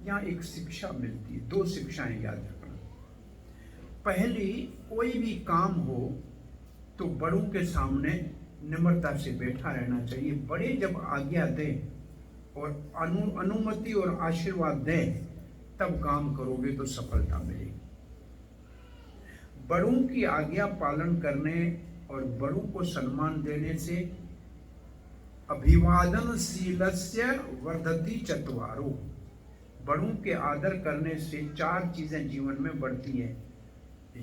यहाँ एक शिक्षा मिलती है, दो शिक्षाएं याद रखना। पहली, कोई भी काम हो तो बड़ों के सामने निम्रता से बैठा रहना चाहिए। बड़े जब आज्ञा दें और अनुमति और आशीर्वाद दें, तब काम करोगे तो सफलता मिलेगी। बड़ों की आज्ञा पालन करने और बड़ों को सम्मान देने से अभिवादनशीलस्य वर्धति चत्वारो, बड़ों के आदर करने से 4 चीजें जीवन में बढ़ती हैं।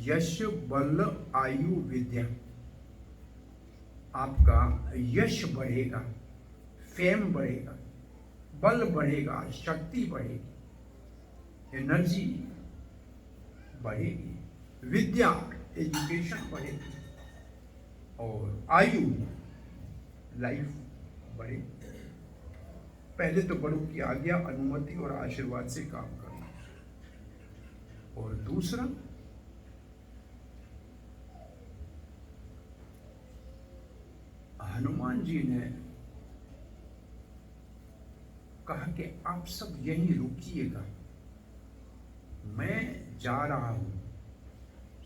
यश, बल, आयु, विद्या। आपका यश बढ़ेगा, फेम बढ़ेगा, बल बढ़ेगा, शक्ति बढ़ेगी, एनर्जी बढ़ेगी, विद्या एजुकेशन बढ़ेगी, और आयु लाइफ बढ़ेगी। पहले तो बड़ों की आज्ञा, अनुमति और आशीर्वाद से काम करना, और दूसरा हनुमान जी ने कहा कि आप सब यहीं रुकिएगा, मैं जा रहा हूं,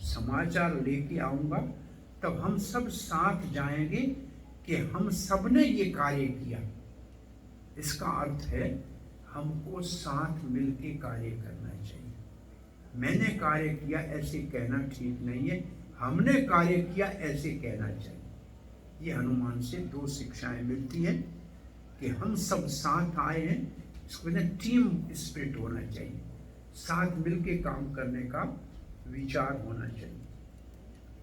समाचार लेके आऊंगा, तब हम सब साथ जाएंगे कि हम सब ने ये कार्य किया। इसका अर्थ है हमको साथ मिलके कार्य करना चाहिए। मैंने कार्य किया ऐसे कहना ठीक नहीं है, हमने कार्य किया ऐसे कहना चाहिए। ये हनुमान से 2 शिक्षाएं मिलती हैं कि हम सब साथ आए हैं, इसको टीम स्पिरिट होना चाहिए, साथ मिलके काम करने का विचार होना चाहिए।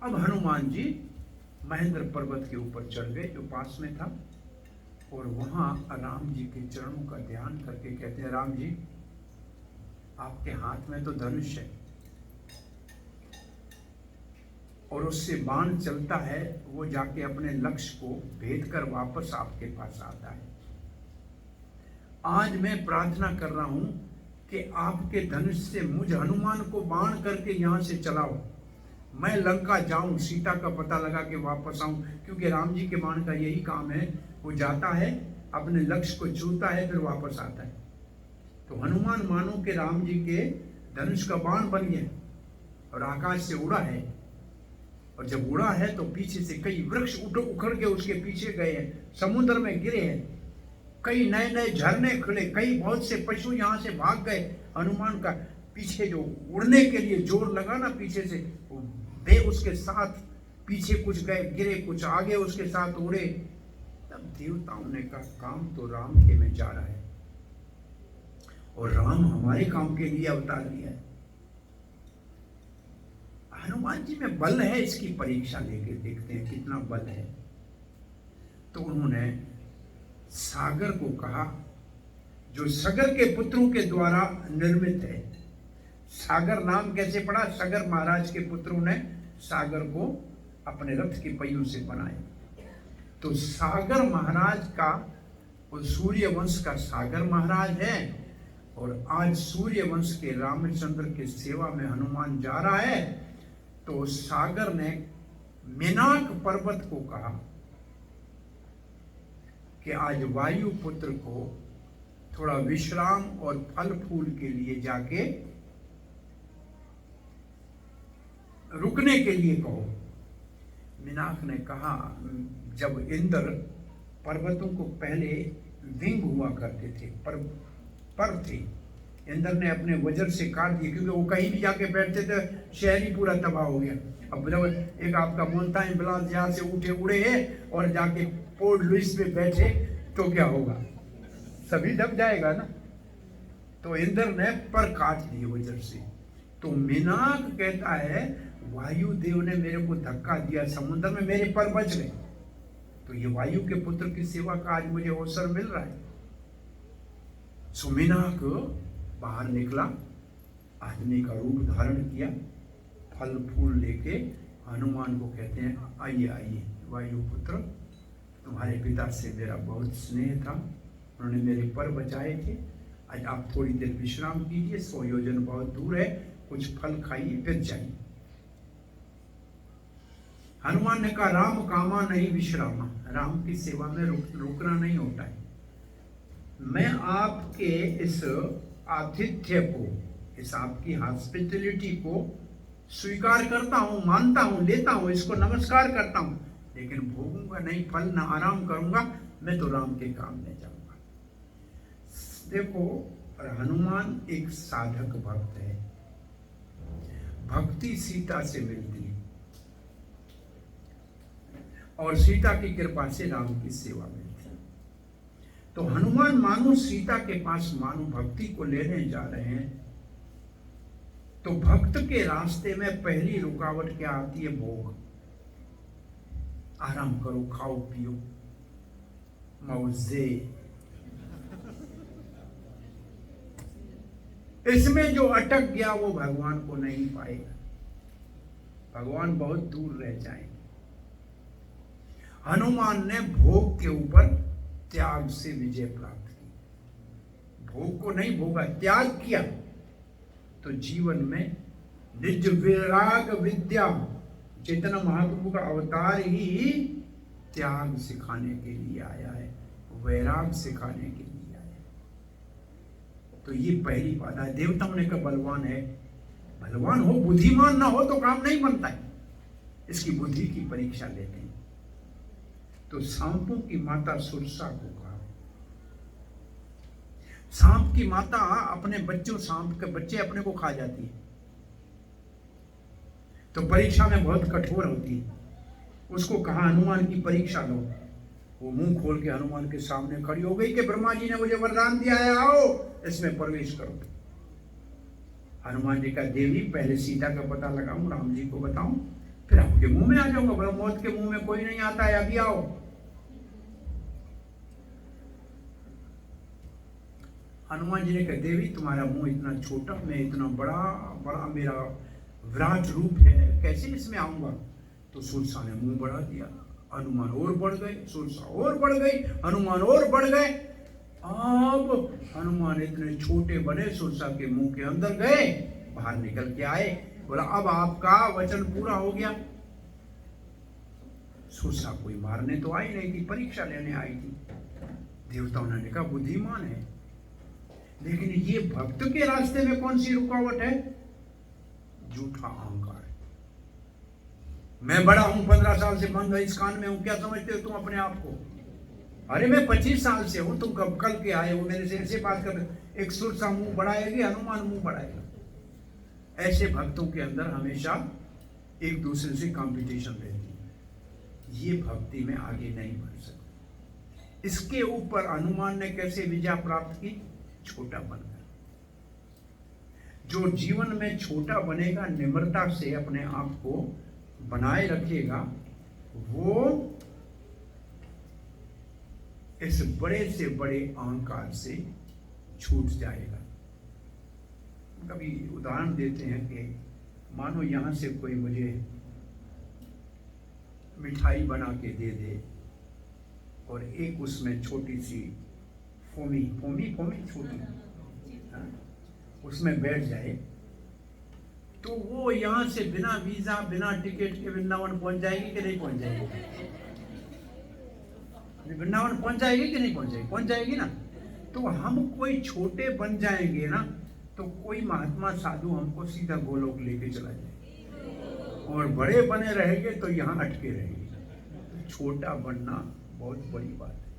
अब हनुमान जी महेंद्र पर्वत के ऊपर चढ़ गए जो पास में था, और वहां राम जी के चरणों का ध्यान करके कहते हैं, राम जी आपके हाथ में तो धनुष है, और उससे बाण चलता है, वो जाके अपने लक्ष्य को भेद कर वापस आपके पास आता है। आज मैं प्रार्थना कर रहा हूं कि आपके धनुष से मुझ हनुमान को बाण करके यहां से चलाओ, मैं लंका जाऊं, सीता का पता लगा के वापस आऊं, क्योंकि राम जी के बाण का यही काम है, वो जाता है, अपने लक्ष्य को छूता है, फिर वापस आता है। तो हनुमान मानो कि राम जी के धनुष का बाण बन गया और आकाश से उड़ा है, और जब उड़ा है तो पीछे से कई वृक्ष उखड़ के उसके पीछे गए हैं, समुद्र में गिरे हैं, कई नए नए झरने खुले, कई बहुत से पशु यहाँ से भाग गए। हनुमान का पीछे जो उड़ने के लिए जोर लगा ना, पीछे से वे उसके साथ पीछे कुछ गए, गिरे, कुछ आगे उसके साथ उड़े। तब देवताओं ने कहा, काम तो राम के में जा रहा है, और राम हमारे काम के लिए अवतार लिया है। हनुमान जी में बल है, इसकी परीक्षा लेके देखते हैं कितना बल है। तो उन्होंने सागर को कहा, जो सगर के पुत्रों के द्वारा निर्मित है। सागर नाम कैसे पड़ा? सगर महाराज के पुत्रों ने सागर को अपने रथ के पहियों से बनाया। तो सागर महाराज का, वो सूर्य वंश का सागर महाराज है, और आज सूर्य वंश के रामचंद्र के सेवा में हनुमान जा रहा है। तो सागर ने मेनाक पर्वत को कहा कि आज वायु पुत्र को थोड़ा विश्राम और फल फूल के लिए जाके रुकने के लिए कहो। मिनाक ने कहा, जब इंद्र पर्वतों को पहले विंग हुआ करते थे, पर थे, इंद्र ने अपने वज्र से काट दिए, क्योंकि वो कहीं भी जाके बैठते थे शहर ही पूरा तबाह हो गया। अब जब एक आपका मोन्टाइन ब्लास यहाँ से उठे उड़े और जाके पोर्ट लुइस पे बैठे तो क्या होगा, सभी दब जाएगा ना। तो इंद्र ने पर काट दिए वज्र से। तो मिनाक कहता है वायुदेव ने मेरे को धक्का दिया समुद्र में, मेरे पर बच गए। तो ये वायु के पुत्र की सेवा का आज मुझे अवसर मिल रहा है। सो मिनाक बाहर निकला, आदमी का रूप धारण किया, फल फूल लेके हनुमान को कहते हैं, आइए आइए वायुपुत्र, तुम्हारे पिता से मेरा बहुत स्नेह था, उन्होंने मेरे पर बचाए थे, आज आप थोड़ी देर विश्राम कीजिए, 100 योजन बहुत दूर है, कुछ फल खाइए फिर जाइए। हनुमान ने कहा, राम कामा नहीं विश्रामा, राम की सेवा में रुकना नहीं होता है। मैं आपके इस आतिथ्य को, इस आपकी हॉस्पिटलिटी को स्वीकार करता हूँ, मानता हूँ, लेता हूँ, इसको नमस्कार करता हूँ, लेकिन भोगूंगा नहीं फल, ना आराम करूंगा, मैं तो राम के काम में जाऊंगा। देखो, हनुमान एक साधक भक्त है, भक्ति सीता से मिलती है और सीता की कृपा से राम की सेवा मिलती है। तो हनुमान मानो सीता के पास मानो भक्ति को लेने जा रहे हैं। तो भक्त के रास्ते में पहली रुकावट क्या आती है? भोग। आराम करो, खाओ पियो, मौजे। इसमें जो अटक गया वो भगवान को नहीं पाएगा, भगवान बहुत दूर रह जाएंगे। हनुमान ने भोग के ऊपर त्याग से विजय प्राप्त की। भोग को नहीं भोगा, त्याग किया। तो जीवन में निज विराग विद्या, चैतन्य महाप्रभु का अवतार ही त्याग सिखाने के लिए आया है, वैराग सिखाने के लिए आया है। तो ये पहली बात है। देवताओं ने कहा बलवान है, बलवान हो, बुद्धिमान ना हो तो काम नहीं बनता है, इसकी बुद्धि की परीक्षा लेते हैं। तो सांपों की माता सुरसा को कहा, सांप की माता अपने बच्चों, सांप के बच्चे अपने को खा जाती है, तो परीक्षा में बहुत कठोर होती है। उसको कहा हनुमान की परीक्षा लो। वो मुंह खोल के हनुमान के सामने खड़ी हो गई कि ब्रह्मा जी ने मुझे वरदान दिया है, आओ इसमें प्रवेश करो। हनुमान जी का, देवी पहले सीता का पता लगाऊं, राम जी को बताऊं, फिर आपके मुंह में आ जाऊंगा। बोला मौत के मुंह में कोई नहीं आता है, अभी आओ। हनुमान जी ने कहा, देवी तुम्हारा मुंह इतना छोटा, मैं इतना बड़ा, बड़ा मेरा विराट रूप है, कैसे इसमें आऊंगा? तो सुरसा ने मुंह बढ़ा दिया। हनुमान और बढ़ गए, सुरसा और बढ़ गई, हनुमान और बढ़ गए। अब हनुमान इतने छोटे बने, सुरसा के मुंह के अंदर गए, बाहर निकल के आए। बोला अब आपका वचन पूरा हो गया। सुरसा कोई मारने तो आई नहीं थी, परीक्षा लेने आई थी। देवताओं ने कहा बुद्धिमान है, लेकिन ये भक्त के रास्ते में कौन सी रुकावट है? झूठा अहंकार। मैं बड़ा हूं, 15 साल से बंद है इस कान में हूं, क्या समझते हो तुम अपने आप को? अरे मैं 25 साल से हूं, तुम कब कल के आए हो मेरे से ऐसे बात कर रहे। एक सुरसा मुंह बढ़ाएगी, हनुमान मुंह बढ़ाएगा। ऐसे भक्तों के अंदर हमेशा एक दूसरे से कंपटीशन रहती है, ये भक्ति में आगे नहीं बढ़ सकते। इसके ऊपर हनुमान ने कैसे विजय प्राप्त की? छोटा बनकर। जो जीवन में छोटा बनेगा, निम्रता से अपने आप को बनाए रखेगा, वो इस बड़े से बड़े अहंकार से छूट जाएगा। कभी उदाहरण देते हैं कि मानो यहां से कोई मुझे मिठाई बना के दे दे और एक उसमें छोटी सी फोमी छोटी, उसमें बैठ जाए, तो वो यहाँ से बिना वीजा, बिना टिकट के वृंदावन पहुंच जाएगी कि नहीं पहुंच जाएगी? वृंदावन पहुंच जाएगी कि नहीं पहुंच जाएगी? पहुंच जाएगी ना। तो हम कोई छोटे बन जाएंगे ना, तो कोई महात्मा साधु हमको सीधा गोलोक लेके चला जाएगा। और बड़े बने रहेंगे तो यहाँ अटके रहेंगे। छोटा बनना बहुत बड़ी बात है।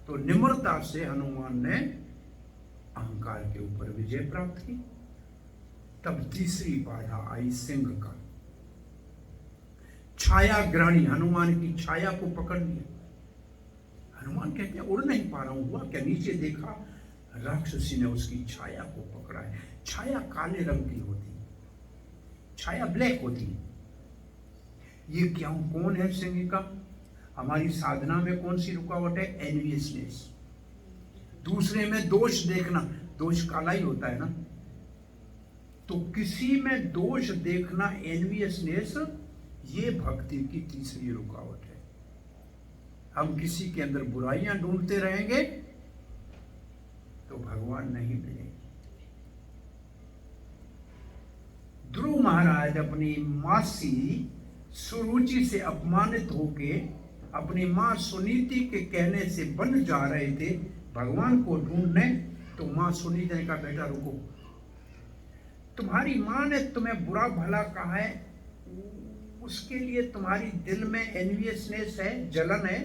तो निम्रता से हनुमान ने अहंकार के ऊपर विजय प्राप्त की। तब तीसरी बाधा आई सिंह का। छाया ग्रहणी, हनुमान की छाया को पकड़ लिया। हनुमान कहते हैं उड़ नहीं पा रहा हूं, हुआ क्या? नीचे देखा, राक्षसी ने उसकी छाया को पकड़ा है। छाया काले रंग की होती है, छाया ब्लैक होती है। ये क्या कौन है सिंह का? हमारी साधना में कौन सी रुकावट है? एनवियसनेस। दूसरे में दोष देखना, दोष काला ही होता है ना। तो किसी में दोष देखना, एनवियसनेस, ये भक्ति की तीसरी रुकावट है। हम किसी के अंदर बुराइयां ढूंढते रहेंगे तो भगवान नहीं मिलेंगे। ध्रुव महाराज अपनी मासी सुरुचि से अपमानित होके अपनी मां सुनीति के कहने से बन जा रहे थे भगवान को ढूंढने। तो मां सुनीति ने कहा, बेटा रुको, तुम्हारी मां ने तुम्हें बुरा भला कहा है, उसके लिए तुम्हारी दिल में एनवियसनेस है, जलन है।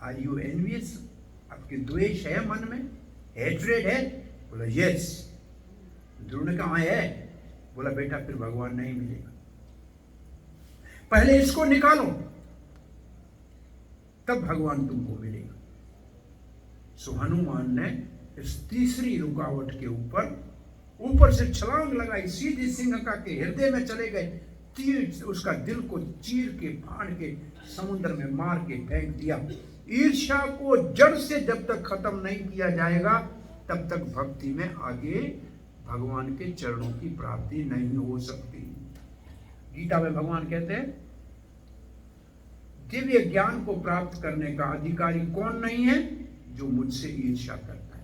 Are you envious? आपके द्वेष है मन में, हेट्रेड है? बोला यस। ध्रुव ने कहा है। बोला बेटा फिर भगवान नहीं मिलेगा, पहले इसको निकालो तब भगवान तुमको मिलेगा। सो हनुमान ने इस तीसरी रुकावट के ऊपर से छलांग लगाई, सीधी सिंहका के हृदय में चले गए। तीर उसका दिल को चीर के फाड़ के समुद्र में मार के फेंक दिया। ईर्ष्या को जड़ से जब तक खत्म नहीं किया जाएगा तब तक भक्ति में आगे भगवान के चरणों की प्राप्ति नहीं हो सकती। गीता में भगवान कहते हैं दिव्य ज्ञान को प्राप्त करने का अधिकारी कौन नहीं है? जो मुझसे ईर्ष्या करता है।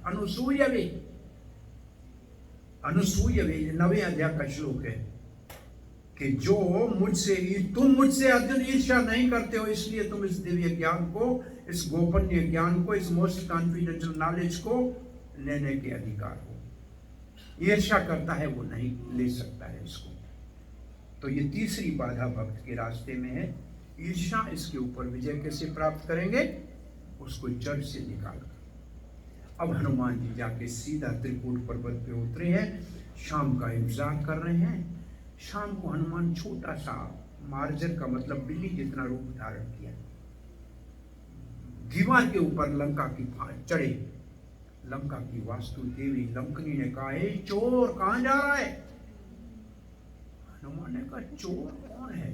अनुसूय वे 9वें अध्याय का श्लोक है कि जो तुम मुझसे अर्जुन ईर्ष्या नहीं करते हो, इसलिए तुम इस दिव्य ज्ञान को, इस गोपनीय ज्ञान को, इस मोस्ट कॉन्फिडेंशियल नॉलेज को लेने के अधिकार हो। ईर्ष्या करता है वो नहीं ले सकता है इसको। तो ये तीसरी बाधा भक्त के रास्ते में है, ईर्ष्या। इसके ऊपर विजय कैसे प्राप्त करेंगे? उसको जड़ से निकालकर। अब हनुमान जी जाके सीधा त्रिकूट पर्वत पे उतरे हैं, शाम का इंतजार कर रहे हैं। शाम को हनुमान छोटा सा मार्जर का मतलब बिल्ली जितना रूप धारण किया, दीवार के ऊपर लंका की चढ़े। लंका की वास्तु देवी लंकनी ने कहा, ए चोर कहां जा रहा है? हनुमान ने कहा, चोर कौन है?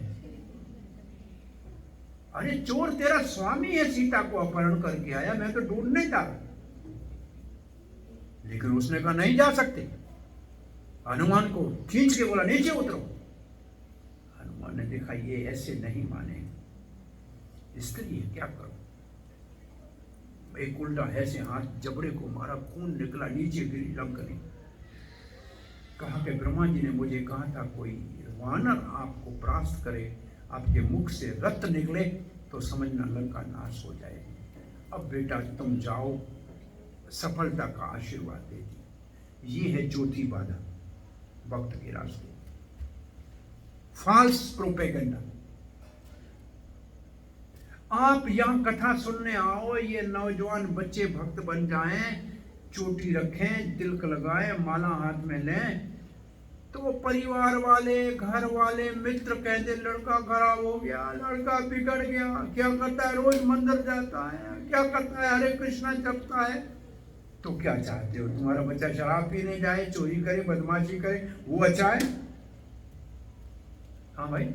अरे चोर तेरा स्वामी है, सीता को अपहरण करके आया, मैं तो ढूंढने जा रहा। लेकिन उसने कहा नहीं जा सकते। हनुमान को खींच के बोला नीचे उतरो। हनुमान ने देखा ये ऐसे नहीं माने, इसके लिए क्या करो? एक उल्टा ऐसे हाथ जबड़े को मारा, खून निकला, नीचे गिरी लंकनी। कहा कि ब्रह्मा जी ने मुझे कहा था कोई वानर आपको परास्त करे, आपके मुख से रक्त निकले तो समझना लंका नाश हो जाएगी। अब बेटा तुम जाओ, सफलता का आशीर्वाद देती। ये है चौथी बाधा भक्त के रास्ते, फॉल्स प्रोपेगेंडा। आप यहां कथा सुनने आओ, ये नौजवान बच्चे भक्त बन जाएं, चोटी रखें, तिलक लगाएं, माला हाथ में लें, तो परिवार वाले, घर वाले, मित्र कहते लड़का खराब हो गया, लड़का बिगड़ गया, क्या करता है? रोज मंदिर जाता है, क्या करता है? हरे कृष्णा जपता है। तो क्या चाहते हो? तुम्हारा बच्चा शराब पीने जाए, चोरी करे, बदमाशी करे, वो अच्छा है? हाँ भाई,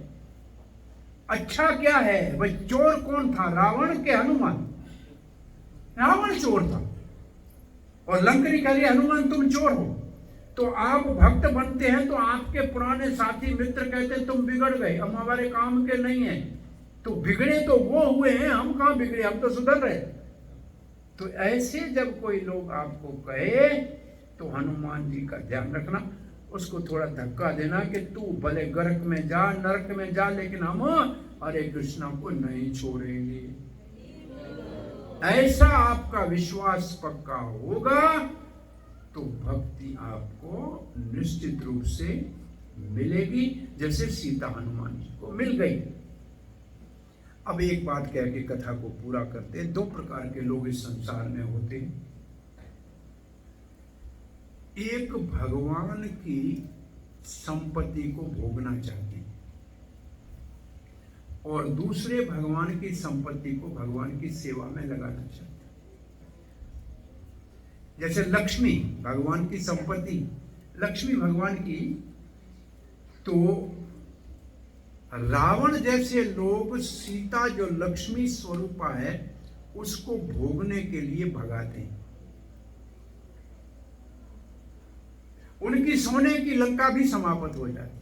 अच्छा क्या है? भाई चोर कौन था? रावण के हनुमान? रावण चोर था और लंकनी कह रही हनुमान तुम चोर हो। तो आप भक्त बनते हैं तो आपके पुराने साथी मित्र कहते हैं तुम बिगड़ गए, हम हमारे काम के नहीं हैं। तो बिगड़े तो वो हुए हैं, हम कहां बिगड़े, हम तो सुधर रहे। तो ऐसे जब कोई लोग आपको कहे तो हनुमान जी का ध्यान रखना, उसको थोड़ा धक्का देना कि तू भले गर्क में जा, नरक में जा, लेकिन हम हरे कृष्णा को नहीं छोड़ेंगे। ऐसा आपका विश्वास पक्का होगा तो भक्ति आपको निश्चित रूप से मिलेगी, जैसे सीता हनुमान जी को मिल गई। अब एक बात कह के कथा को पूरा करते हैं। दो प्रकार के लोग इस संसार में होते हैं। एक भगवान की संपत्ति को भोगना चाहते हैं और दूसरे भगवान की संपत्ति को भगवान की सेवा में लगाना चाहते हैं। जैसे लक्ष्मी भगवान की संपत्ति, लक्ष्मी भगवान की, तो रावण जैसे लोग सीता जो लक्ष्मी स्वरूपा है उसको भोगने के लिए भगाते हैं। उनकी सोने की लंका भी समाप्त हो जाती।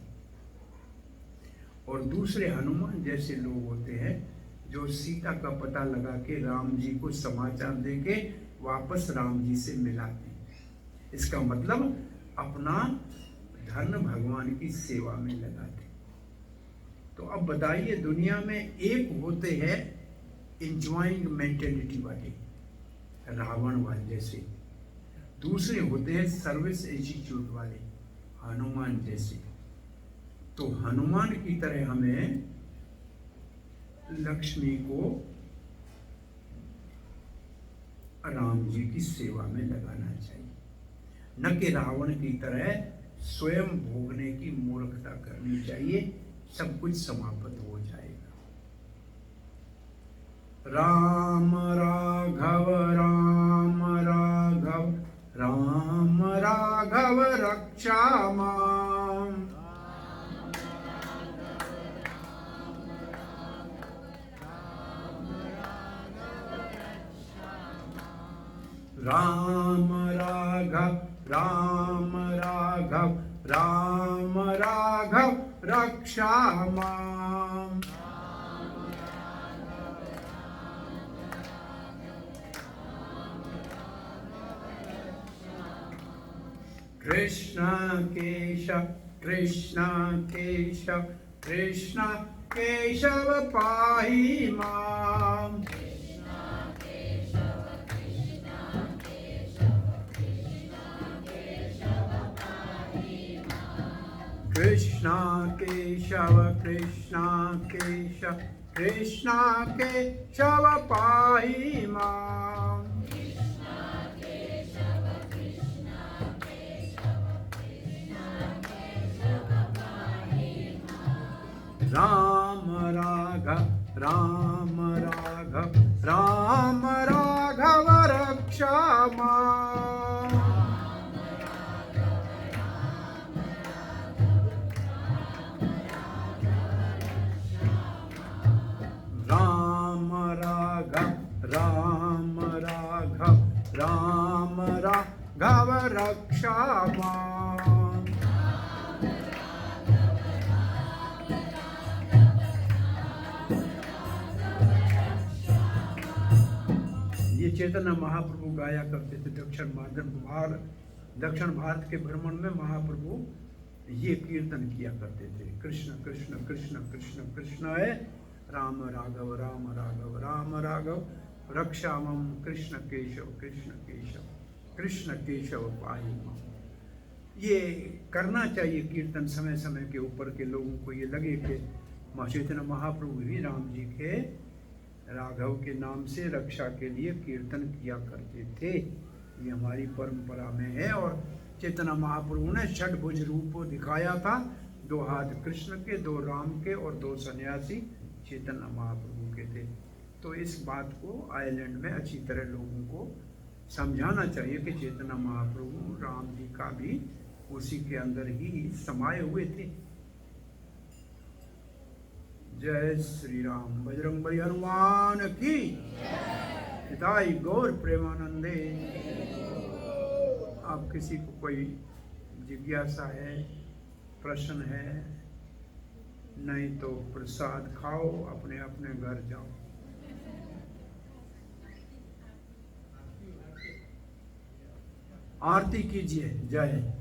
और दूसरे हनुमान जैसे लोग होते हैं जो सीता का पता लगा के राम जी को समाचार देके वापस राम जी से मिलाते हैं। इसका मतलब अपना धन भगवान की सेवा में लगाते। तो अब बताइए, दुनिया में एक होते हैं इंजॉइंग मेंटेलिटी वाले, रावण वाले जैसे, दूसरे होते हैं सर्विस एटीट्यूड वाले, हनुमान जैसे। तो हनुमान की तरह हमें लक्ष्मी को राम जी की सेवा में लगाना चाहिए, न कि रावण की तरह स्वयं भोगने की मूर्खता करनी चाहिए। सब कुछ समाप्त हो जाएगा। राम राघव राम राघव राम राघव रक्षा माम। राम राघव राम राघव राम राघव रक्षा माम। कृष्ण केशव कृष्ण केशव कृष्ण केशव पाहि माम। कृष्ण केशव कृष्ण केशव कृष्ण केशव पाहि माम। राम राघव राम राघव राम राघव रक्षा माम। राम राघव राम राघव राम राघव रक्षा माम। ये चैतन्य महाप्रभु गाया करते थे। दक्षिण भारत के भ्रमण में महाप्रभु ये कीर्तन किया करते थे। कृष्ण कृष्ण कृष्ण कृष्ण कृष्ण है, राम राघव राम राघव रक्षा मम। कृष्ण केशव कृष्ण केशव पाहि मम। ये करना चाहिए कीर्तन समय समय के ऊपर के लोगों को ये लगे कि चैतन्य महाप्रभु ही राम जी के राघव के नाम से रक्षा के लिए कीर्तन किया करते थे। ये हमारी परंपरा में है। और चैतन्य महाप्रभु ने षटभुज रूप दिखाया था, 2 हाथ कृष्ण के, 2 राम के और 2 सन्यासी चैतन्य महाप्रभु के थे। तो इस बात को आयरलैंड में अच्छी तरह लोगों को समझाना चाहिए कि चैतन्य महाप्रभु राम जी का भी उसी के अंदर ही समाये हुए थे। जय श्री राम। बजरंगबली हनुमान की हिताई गौर प्रेमानंदे। आप किसी को कोई जिज्ञासा है, प्रश्न है? नहीं तो प्रसाद खाओ, अपने अपने घर जाओ। आरती कीजिए। जय